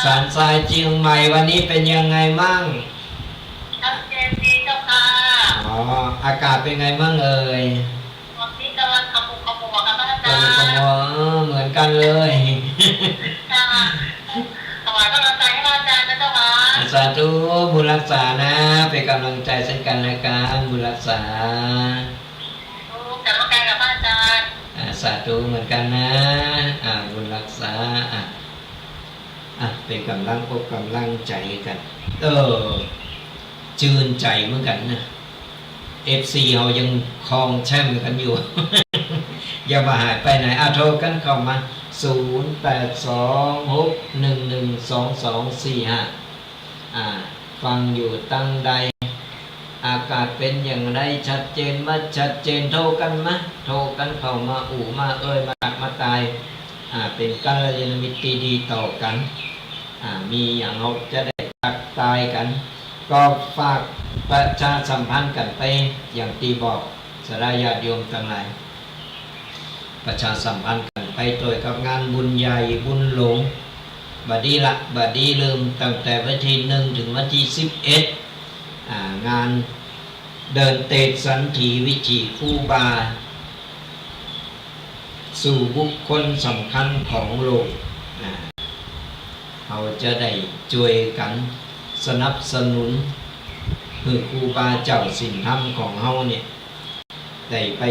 สารทรายเชียงใหม่วันนี้เป็นยังไงมั่งอากาศเป็นไงมั่งเอ่ยวันนี้กำลังขมุกขมัวกันบ้างจ้าเหมือนกันเลยถวายกำลังใจให้อาจารย์นะเจ้าค่ะสาธุบุญรักษานะเป็นกำลังใจเช่นกันและกันบุญรักษาแต่ละการกับอาจารย์สาธุเหมือนกันนะบุญรักษาเป็นกำลังพบกำลังใจกันชื่นใจเหมือนกันนะ FC เรายังครองแชมป์กันอยู่ อย่ามาหายไปไหนโทรกันเข้ามา0826112245ฟังอยู่ตั้งใดอากาศเป็นอย่างไรชัดเจนมาชัดเจนโทรกันมาโทรกันเข้ามามามาตักมาตายเป็นกัลยาณมิตรดีต่อกันมีอย่างเราจะได้ตักตายกันก็ฝากประชาสัมพันธ์กันไปอย่างที่บอกสลายญาติโยมทั้งหลายประชาสัมพันธ์กันไปโดยกับงานบุญใหญ่บุญหลงบัดนี้เริ่มตั้งแต่วันที่1ถึงวันที่11งานเดินเตะสันถีวิถีคู่บาสู่บุคคลสำคัญของโลกเราจะได้ช่วยกันสนับสนุนคือครูบาเจ้าศีลธรรมของเฮาเนี่ยได้ไป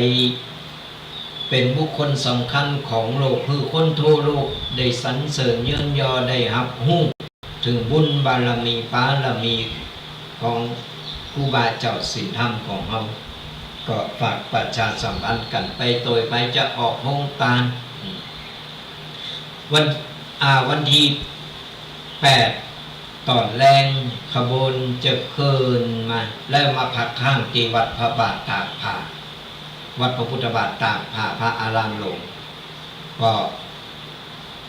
เป็นบุคคลสำคัญของโลกคือคนทั่วโลกได้สรรเสริญเยินยอได้รับรู้ถึงบุญบารมีปารมีของครูบาเจ้าศีลธรรมของเฮาก็ฝากประชาสัมพันธ์กันไปโดยไปจะออกโรงทานวันที่8ตอนแรงขบวนจะเคินมาแล้วมาพักข้างที่วัดพระบาทตากผาวัดพระพุทธบาทตากผาพระอารามหลวงก็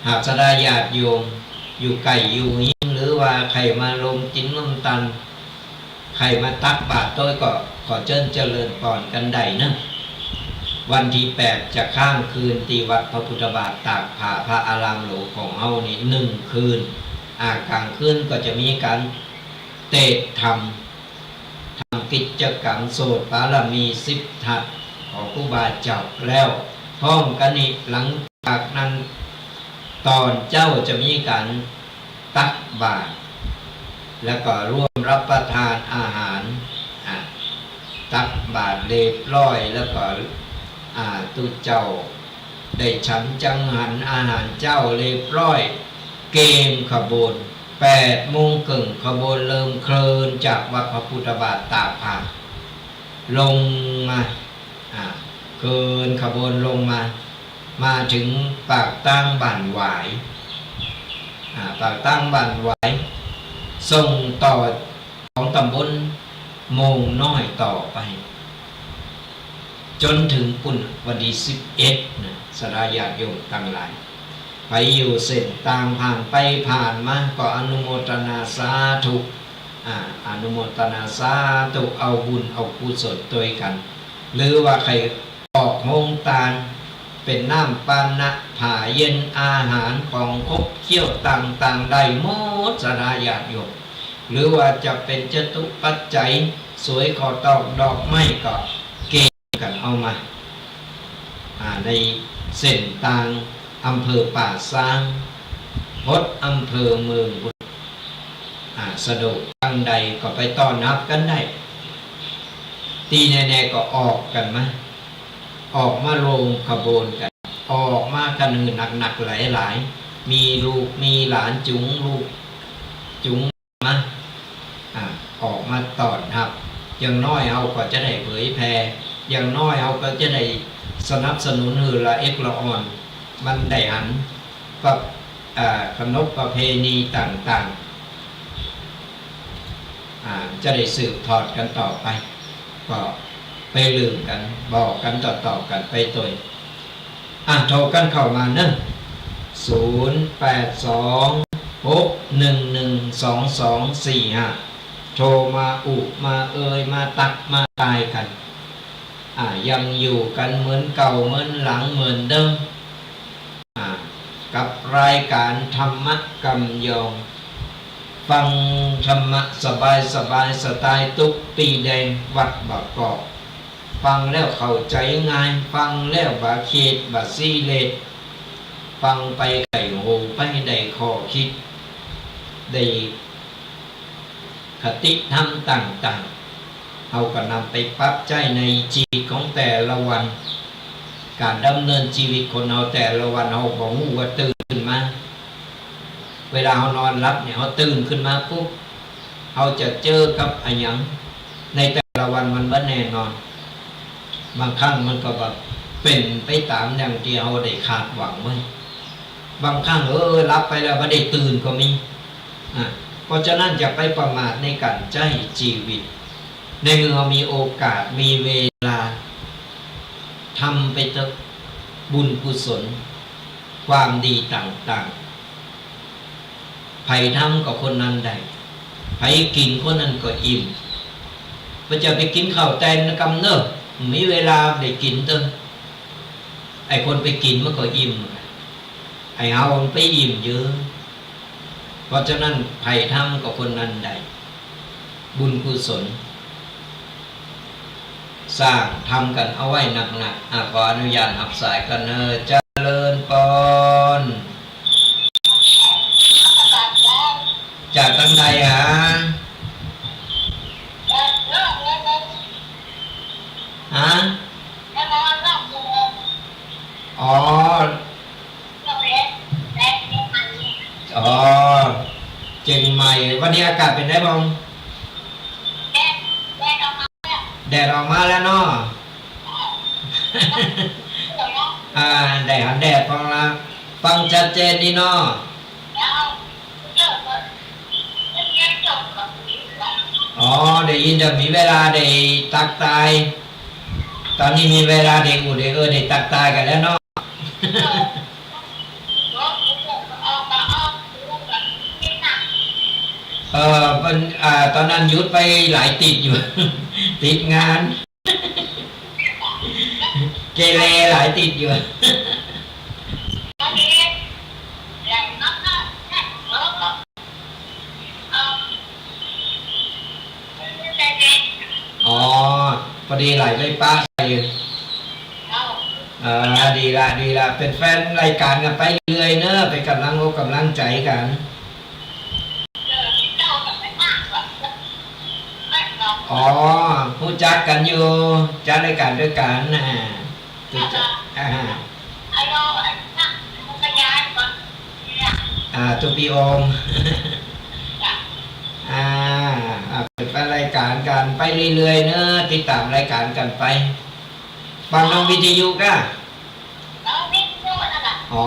หากสดาญาติโยมอยู่ไกลอยู่ยิ่งหรือว่าใครมาลงจิ้นลงตันใครมาตักบาตรต้อยก็ขอเจริญพรกันใดนะวันที่8จะข้ามคืนที่วัดพระพุทธบาทตากผาพระอารามหลวงของเฮานี่1 คืนกลางคืนก็จะมีการเตะทำกิจกรรมโสดปารมี10 ทัศของครูบาเจ้าแล้วพร้อมกันนี้หลังจากนั้น ตอนเจ้าจะมีการตักบาตรแล้วก็ร่วมรับประทานอาหารตักบาตรเรียบร้อยแล้วก็ตุเจ้าได้ฉันจังหันอาหารเจ้าเรียบร้อยเกมขบวน8 โมงครึ่งขบวนเริ่มเคลื่อนจากวัดพระพุทธบาทตากผาลงมาเคลื่อนขบวนลงมาถึงปากตั้งบ้านหวายปากตั้งบ้านหวายส่งต่อของตำบลโมงน้อยต่อไปจนถึงปุ่นวันที่11นะสลาญาติโยมตั้งหลายไปอยู่เส้นตามผ่านไปผ่านมาก็อนุโมทนาสาธุอนุโมทนาสาธุเอาบุญเอากุศลตัวกัน หรือว่าใครออกโฮงตาลเป็นน้ำปานะผ่าเย็นอาหารของคบเคี้ยวต่างๆได้หมดสลาญาติโยมหรือว่าจะเป็นจตุปัจจัยสวยขอตอกดอกไม้ก็เก็บกันเอามาในเส้นทางอำเภอป่าซางพดอำเภอเมืองบุตรสะดวกทางใดก็ไปต้อนรับกันได้ตีแน่ๆก็ออกกันมาออกมาลงขบวนกันออกมากันหนักๆหลายๆมีลูกมีหลานจุงลูกจุงมาออกมาต้อนรับอย่างน้อยเอาก็จะได้เผยแผ่อย่างน้อยเอาก็จะได้สนับสนุนหือละเอกละอ่อนมันได้หันกับขนบประเพณีต่างๆจะได้สืบทอดกันต่อไปก็ไปลืมกันบอกกันต่อๆกันไปตัวโทรกันเข้ามาเนอะ0826112245โทรมาอุมาเอ่ยมาตักมาตายกันยังอยู่กันเหมือนเก่าเหมือนหลังเหมือนเดิมกับรายการธรรมกำยองฟังธรรมะสบายสไตล์ตุ๊กตีแดงวัดบากกอกฟังแล้วเข้าใจง่ายฟังแล้วบาเขตบาซีเลดฟังไปไก่โหไปได้ข้อคิดได้คติธรรมต่างๆเอาก็นำไปปรับใจในชีวิตของแต่ละวันการดำเนินชีวิตคนเราแต่ละวันเราบอกว่าตื่นขึ้นมาเวลาเรานอนหลับเนี่ยเราตื่นขึ้นมาปุ๊บเราจะเจอกับอะไรอย่างในแต่ละวันมันไม่แน่นอนบางครั้งมันก็แบบเป็นไปตามอย่างที่เราได้คาดหวังไว้บางครั้งหลับไปแล้วไม่ได้ตื่นก็มีเพราะฉะนั้นอย่าไปประมาทในการใช้ชีวิตในเมื่อมีโอกาสมีเวลาทำไปเถอะบุญกุศลความดีต่างๆไผ่ทำกับคนนั้นได้ไผ่กินคนนั้นก็อิ่มมันจะไปกินข้าวแตนกำเนิดมีเวลาได้กินเถอะไอ้คนไปกินมันก็อิ่มไอ้เอาไปอิ่มเยอะเพราะฉะนั้นไผ่ทำกับคนนั้นได้บุญกุศลสร้างทำกันเอาไว้หนักๆขออนุญาตหับสายกันเจริญปอนจากตั้งใดอ๋อเจียงใหม่วันนี้อากาศเป็นไงบ้างแดดออกมาแล้วเนาะแดดฟังละฟังชัดเจนดีเนาะได้ยินจะมีเวลาได้ตักตายตอนนี้มีเวลาได้ได้ตักตายกันแล้วเนาะเป็นตอนนั้นหยุดไปหลายติดอยู่ ติดงานเกเรหลายติดอยู่ พอดีไหลไปป้าอยู่ ดีละเป็นแฟนรายการกันไปเรื่อยเนอะ ไปกำลังอกกำลังใจกัน เจ้าแต่ไม่มากหรอกไม่เรา อ๋อผู้จักกันอยู่จัดรายการด้วยกันผู้จัดไอ้เราไอ้นั่งมันก็ย้ายก่อนเนี่ย ตุปีโอม เป็นรายการกันไปเรื่อยๆเนอะติดตามรายการกันไปฟังทางวิทยุก็ แล้วนี่เรื่องอะไรล่ะ อ๋อ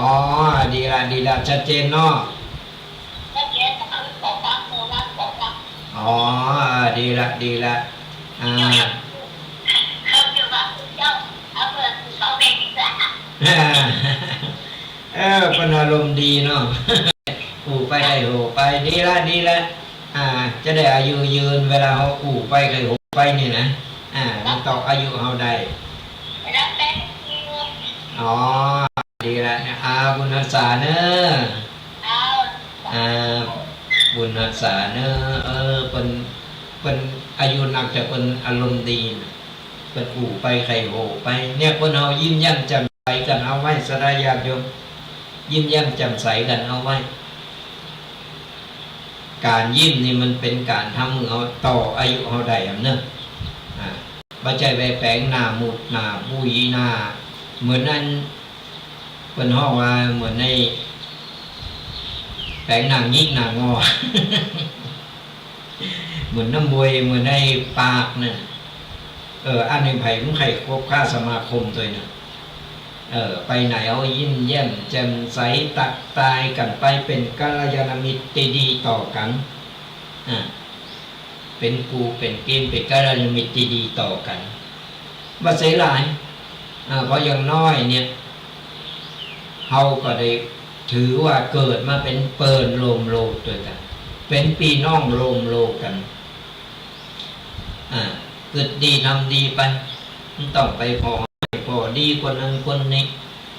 ดีละชัดเจนเนาะ แล้วเจ๊จะเอาบอกว่าโซล่าบอกว่า อ๋อดีละเขาเรียกว่าเจ้าเอาเงินเขาเองแหละ เป็นอารมณ์ดีเนาะ อู่ไปได้โหไปดีละจะได้อายุยืนเวลาเขาอู่ไปเคยโหไปนี่นะมันต่ออายุเขาได้ แล้วแต่ที่ อ๋อดีละบุญรักษาเนอะ เอา บุญรักษาเนอะเป็นอายุหนักแต่เป็นอารมณ์ดีนะเป็นอู่ไปใครโหไปเนี่ยคนเขายิ้มแย้มแจ่มใสกันเอาไว้สดายาโยมยิ้มแย้มแจ่มใสกันเอาไว้การยิ้มนี่มันเป็นการทำมือเอาต่ออายุเขาได้เนอะบัจจัยแวแปลงหน้ามุดหน้าบุยหน้าเหมือนนั้นเป็นห้องว่าเหมือนในแปลงหน้างิกหน้างอ เหมือนน้ำบวยเหมือนในปากเนี่ยอันหนึ่งไผ่ลุงไข่ครบค่าสมาคมตัวเนี่ยไปไหนเอายิ้มแย้มแจ่มใสตักตายกันไปเป็นกัลยาณมิตรดีต่อกันเป็นกูเป็นเกมเป็นกัลยาณมิตรดีต่อกันมาเสียหลายเพราะอย่างน้อยเนี่ยเขาก็ได้ถือว่าเกิดมาเป็นเปิลโลมโลกด้วยกันเป็นปีน้องโลมโลกันเกิดดีทำดีไปต้องไปพอดีคนนั้นคนนี้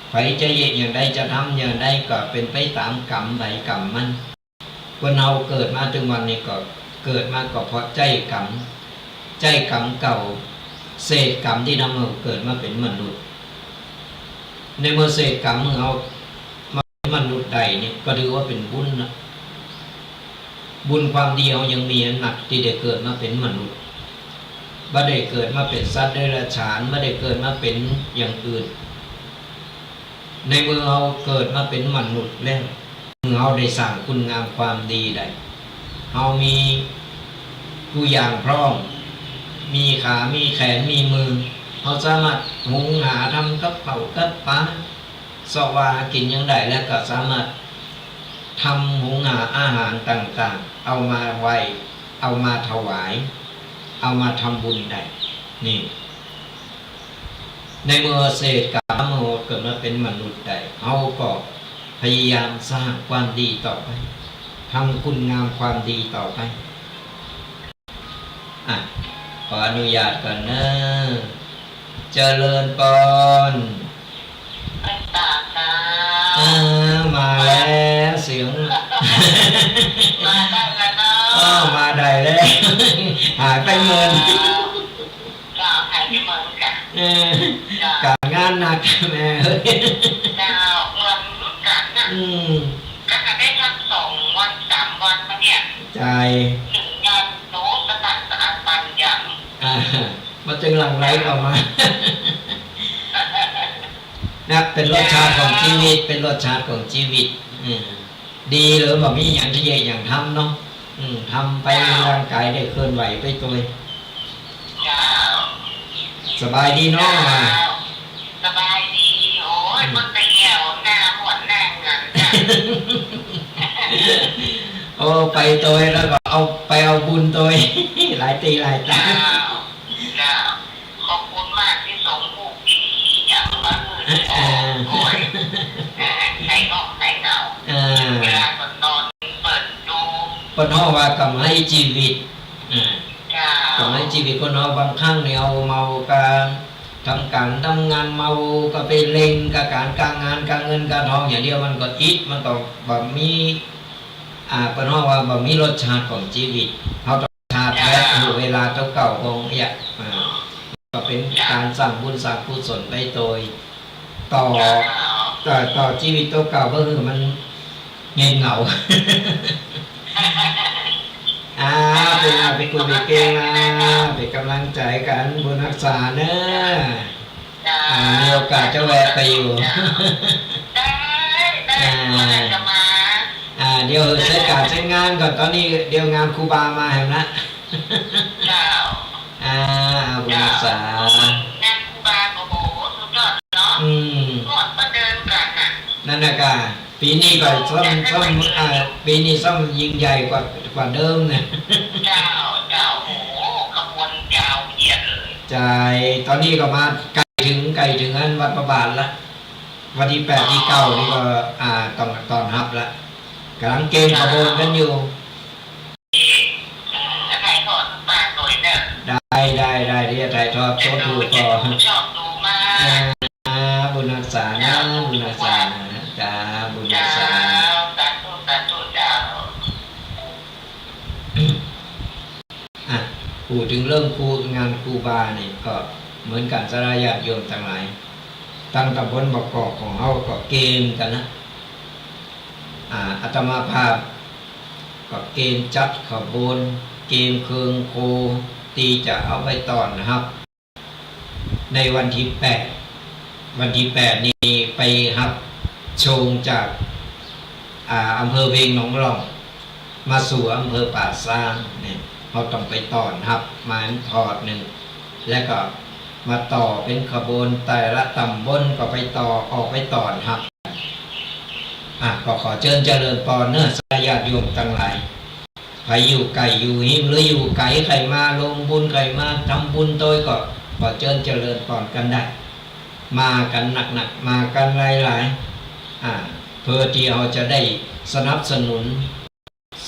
ใครจะเยอย่างใดจะทำอย่างใดก็เป็นไปตามกรรมใดกรรมมันคนเราเกิดมาถึงวันนี้ก็เกิดมาก็เพราะใจกรรมเก่าเศษกรรมที่ทำให้เกิดมาเป็นมนุษย์ในเมื่อเศษกรรมเมื่อเอามาเป็นมนุษย์ใดนี่ก็ถือว่าเป็นบุญนะบุญความดีเอายังมีหนักที่ได้เกิดมาเป็นมนุษย์ไม่ได้เกิดมาเป็นสัตว์เดรัจฉานไม่ได้เกิดมาเป็นอย่างอื่นในเมื่อเราเกิดมาเป็นมนุษย์แล้วเมื่อเราได้สั่งคุณงามความดีได้เรามีทุกอย่างพร้อมมีขามีแขนมีมือเราสามารถหุงหาทำกับเผากับปลาสวากินยังได้แล้วก็สามารถทำหุงหาอาหารต่างๆเอามาไว้เอามาถวายเอามาทำบุญได้นี่ในเมื่อเศษกรรมเกิดมาเป็นมนุษย์ได้เขาก็พยายามสร้างความดีต่อไปทำคุณงามความดีต่อไปขออนุญาตก่อนนะเจริญปอนมาแล้วเสียง มาได้แล้วเนาะ มาได้แล้ว หายไปเงิน ก็หายไปเหมือนกัน การงานหนักแม่เฮ้ย ดาวเงินรุ่นกันน่ะก็จะได้ทั้ง2 วัน 3 วันมาเนี่ย ใจ ถึงงานโน้ตสถานสะอาดปัญญา มาจึงหลังไหลออกมานะเป็นรสชาติของชีวิตเป็นรสชาติของชีวิตดีหรือแบบมีอย่างที่อย่างทำเนาะทำไปร่างกายได้เคลื่อนไหวไปตัวสบายดีเนาะสบายดีโอ้ยมันไปแย่วหน้าหมดหน้าเงินโอ้ไปตัวแล้วก็เอาไปเอาบุญตัวหลายตีหลายตาขอบคุณมากที่ส่งผู้ดีอย่างมาโอ้ยใส่ออกใส่เงาเวลาก่อนนอนเปิดดูปนห้องว่ากำให้ชีวิตกำให้ชีวิตคนเราบางครั้งเนี่ยเอาเมาการทำงานเมาก็ไปเล็งกับการงานการเงินการทองอย่างเดียวมันก็อิดมันก็แบบมีปนห้องว่าแบบมีรสชาติของชีวิตเขาต้องชาติและเวลาเก่าๆคงก็เป็นการสั่งบุญสั่งกุศลไปโดยต่อ ต่อชีวิตตัวเก่าก็คือมันเงียบเหงาไปคุยไปเก่งนะเป็นกำลังใจกันบุญรักษาเนอะมีโอกาสจะแวะไปอยู่ได้จะมาเดี๋ยวเสร็จการเสร็จงานก่อนตอนนี้เดี๋ยวงานครูบามาเห็นนะบุญรักษางานครูบาโอ้โหสุดยอดเนาะกอดมาเดินกันน่ะนั่นนะกะปีนี้ก็ซ่อมปีนี้ซ่อมยิ่งใหญ่กว่าเดิมเนี่ยเจ้าโอ้โหขบวนยาวเหยียดเลยใจตอนนี้ก็มาไกลถึงอันวัดประบาทละวันที่8ที่9นี่ก็ตอนฮับละกำลังเกณฑ์ขบวนกันอยู่ถ่ายทอดปากหน่อยเนี่ยได้ที่จะถ่ายทอดโชว์ดูก่อนชอบดูมากบุญรักษานะบุญรักษาจ้าบุญรักษาสาธุเจ้าพูดถึงเรื่องงานครูบาเนี่ยก็เหมือนกันสลายญาติโยมทั้งหลายตั้งตำบลประกอบของเขาก็เกณฑ์กันนะอาตมาภาพก็เกณฑ์จัดขบวนเกณฑ์เคืองโคตีจะเอาไปตอนนะครับในวันที่8นี้ไปครับชงจากอำเภอเวงหนองรองมาสู่อำเภอป่าซางเนี่ยเราต้องไปตอนครับมาถอดหนึ่งแล้วก็มาต่อเป็นขบวนแต่ละตำบลก็ไปต่อออกไปตอนครับก็ขอเชิญเจริญพรเนอะสายญาติโยมทั้งหลายใครอยู่ไกลอยู่หิมหรืออยู่ไกลใครมาลงบุญใครมาทำบุญโดยก็ขอเชิญเจริญพรกันได้มากันหนักมากันหลายเพื่อที่เราจะได้สนับสนุน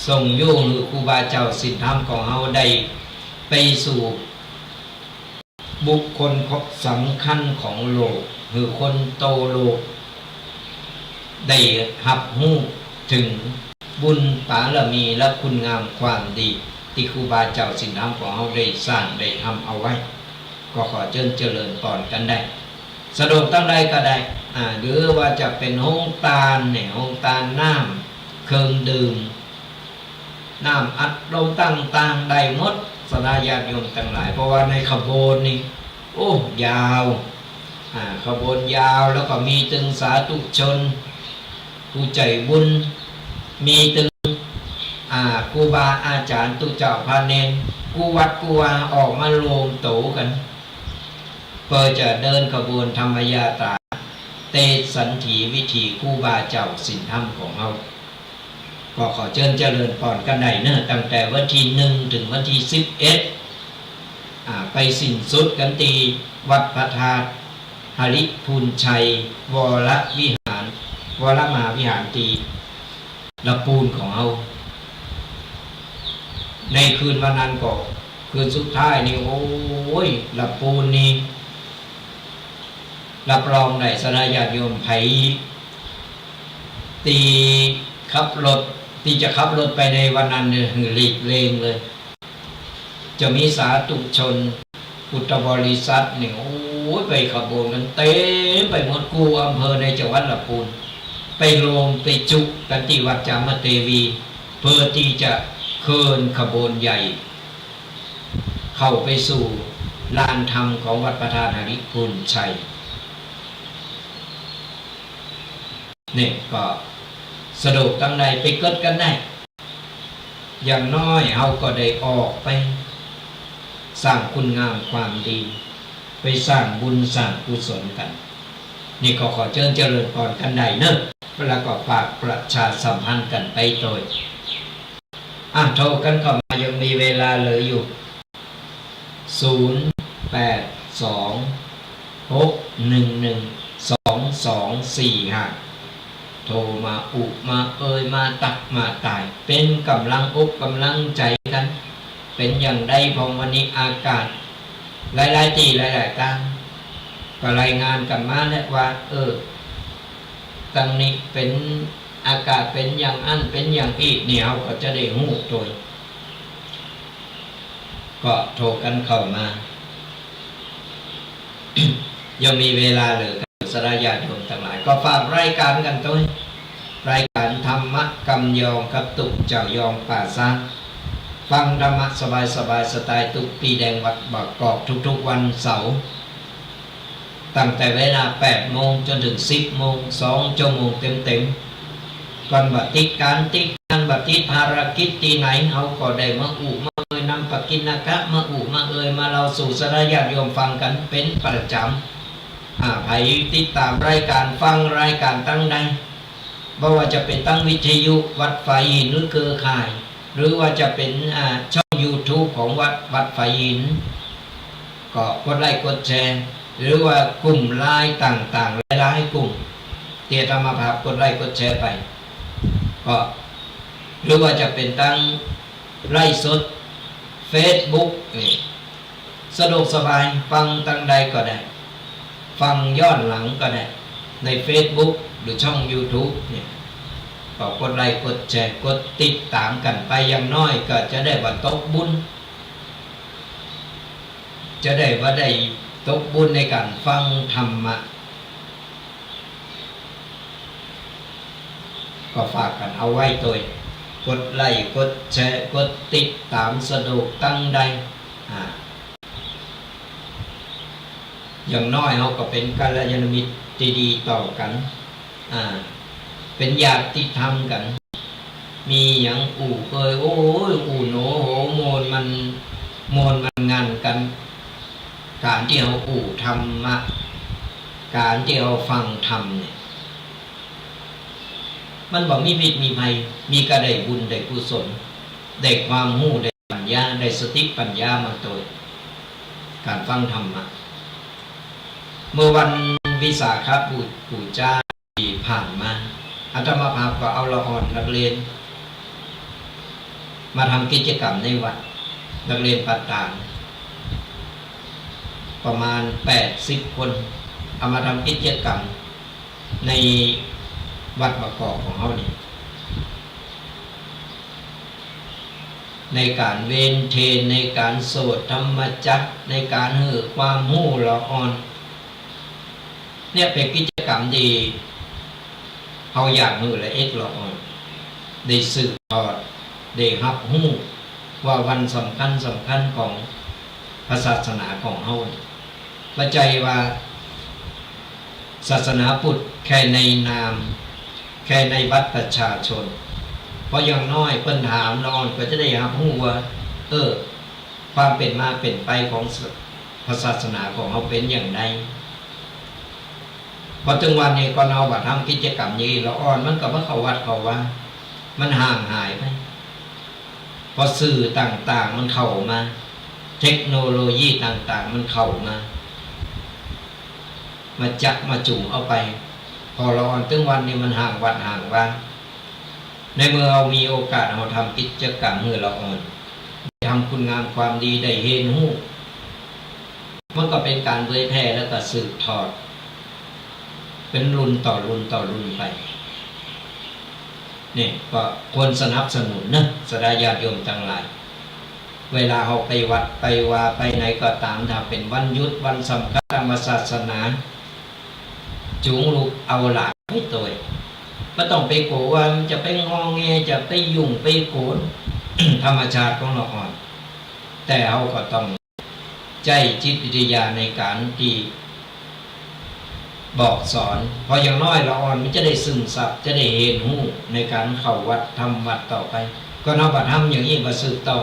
ส่งโยงหรือครูบาเจ้าศีลธรรมของเราได้ไปสู่บุคคลสำคัญของโลกหรือคนโตโลกได้รับรู้ถึงบุญบารมีและคุณงามความดีที่ครูบาเจ้าศีลธรรมของเราได้สร้างได้ทำเอาไว้ก็ขอเจริญพรกันได้สะดวกตั้งใดก็ได้หรือว่าจะเป็นห้องตาลเนี่ยห้องตาลน้ำเครื่องดื่มน้ำอัดลมต่างๆได้หมดสลายญาติโยมทั้งหลายเพราะว่าในขบวนนี่ยาวขบวนยาวแล้วก็มีตึงสาธุชนผู้ใจบุญมีตึงครูบาอาจารย์ตุเจ้าพาเนนกูวัดกูวาออกมารวมโตกันเพื่อจะเดินขบวนธรรมยาตราเตสันถีวิถีครูบาเจ้าศีลธรรมของเราก็ขอเจริญพรกันได้เนอะตั้งแต่วันที่1ถึงวันที่11ไปสิ้นสุดกันที่วัดพระธาตุหริพูนชัยวรวิหารวรมหาวิหารตีละปูนของเราในคืนวันนั้นก็คืนสุดท้ายนี่ละปูนนี่รับรองได้สลายญาติโยมไผตีขับรถที่จะขับรถไปในวันนั้นเนี่ยหลีกเลี่ยงเลยจะมีสาธุชนพุทธบริษัทเนี่ยไปขบวนกันเต็มไปหมดกูอำเภอในจังหวัดลำพูนไปรวมไปจุกันที่วัดจามเทวีเพื่อที่จะเคลื่อนขบวนใหญ่เข้าไปสู่ลานธรรมของวัดพระธาตุหริพูนชัยเนี่ยก็สะดวกตั้งใดไปเกิดกันได้อย่างน้อยเราก็ได้ออกไปสร้างคุณงามความดีไปสร้างบุญสร้างกุศลกันนี่ก็ขอเจริญพรกันได้เนอะแล้วก็ฝากประชาสัมพันธ์กันไปโดยโทรกันเข้ามายังมีเวลาเหลืออยู่0826112245โทรมามามาตักมาตายเป็นกำลังอกกำลังใจกันเป็นอย่างใดพอวันนี้อากาศหลายๆที่หลายๆการก็รายงานกันมาแล้วว่าตั้งนี้เป็นอากาศเป็นอย่างอันเป็นอย่างอีกเนี่ยเราก็จะได้หูโดยก็โทรกันเข้ามา ยังมีเวลาเหลือ สดาญาติโยมทั้งหลายก็ฝากรายการกันด้วยรายการธรรมะกำยองกับตุกเจ้ายองป่าซางฟังธรรมะสบายสไตล์ตุกปีแดงวัดบางกอกทุกๆวันเสาร์ตั้งแต่เวลา 8 โมงจนถึง 10 โมง2 ชั่วโมงเต็มก่อนบัดติดการติดงานบัดติดภารกิจที่ไหนเขาก็ได้มาอุมาเอ่ยนำปกิณกะมาอุมาเอ่ยมาเราสู่สดาญาติโยมฟังกันเป็นประจำใครติดตามรายการฟังรายการตั้งใดไม่ว่าจะเป็นตั้งวิทยุวัดไฟหินหรือเครือข่าย หรือว่าจะเป็นช่อง YouTube ของวัดไฟหินก็กดไลค์กดแชร์หรือว่ากลุ่มไลน์ต่างๆหลายๆกลุ่มเตียธรรมภาพกดไลค์กดแชร์ไปก็หรือว่าจะเป็นตั้งไลฟ์สด Facebook นี่สะดวกสบายฟังตั้งใดก็ได้ฟังย้อนหลังก็ได้ใน Facebook หรือช่อง YouTube เนี่ยก็กดไลค์กดแชร์กดติดตามกันไปอย่างน้อยก็จะได้ว่าตกบุญจะได้ว่าได้ตกบุญในการฟังธรรมะก็ฝากกันเอาไว้ตัวกดไลค์กดแชร์กดติดตามสะดวกตั้งใดอย่างน้อยเราก็เป็นกัลยาณมิตรดีๆต่อกันเป็นญาติธรรมกันมีอย่างอู่เคยโอ้ยอู่โหนโหโมนมันงานกันการที่เราอู่ธรรมะการที่เราฟังธรรมเนี่ยมันบอกมีพิษมีภัยมีกระได้บุญได้กุศลได้ความรู้ได้ปัญญาได้สติปัญญามาโดยการฟังธรรมะเมื่อวันวิสาขบูชาที่ผ่านมาอาตมาภาพก็เอาละอ่อนนักเรียนมาทำกิจกรรมในวัดนักเรียนปัตตานประมาณ80 คนเอามาทำกิจกรรมในวัดบางกอกของเขานี่ในการเวนเทนในการโสดธรรมจักรในการเหือความหู้ละอ่อนเนี่ยเป็นกิจกรรมดีเขาอยากมือและเอ็กละอ่อนได้สืบทอดได้รับหู้ว่าวันสำคัญของพระศาสนาของเขาเข้าใจว่าศาสนาพุทธแค่ในนามแค่ในบัตรประชาชนเพราะอย่างน้อยเปิ้นถามนอนก็จะได้รับรู้ว่าความเป็นมาเป็นไปของพระศาสนาของเขาเป็นอย่างไรพอถึงวันนี้ก็เอาบัตรทำกิจกรรมนี้ละอ่อนมันก็บ่เข้าวัดเข้าว่ามันห่างหายไปพอสื่อต่างๆมันเข้ามาเทคโนโลยีต่างๆมันเข้ามาจับมาจุ่มเอาไปพอเราอ่อนถึงวันนี้มันห่างวัดห่างว่าในเมื่อเรามีโอกาสเราทำกิจกรรมเมื่อเราอ่อนทำคุณงามความดีได้เห็นหู้มันก็เป็นการเผยแพร่แล้วก็สืบทอดเป็นรุ่นต่อรุ่นไปนี่ก็ควรสนับสนุนนะสดาญาติโยมทั้งหลายเวลาเราไปวัดไปว่าไปไหนก็ตามถ้าเป็นวันหยุดวันสำคัญทางศาสนาจุงลูกเอาหลานไปตัวไม่ต้องไปโกว่ามันจะไปงอแงจะไปยุ่งไปโกน ธรรมชาติของเราอ่อนแต่เราก็ต้องใจจิตวิทยาในการที่บอกสอนพออย่างน้อยเราอ่อนมันจะได้ซึมซับจะได้เห็นหูในการเข้าวัดทำวัดต่อไปก็นับว่าทำอย่างนี้มาสืบต่อ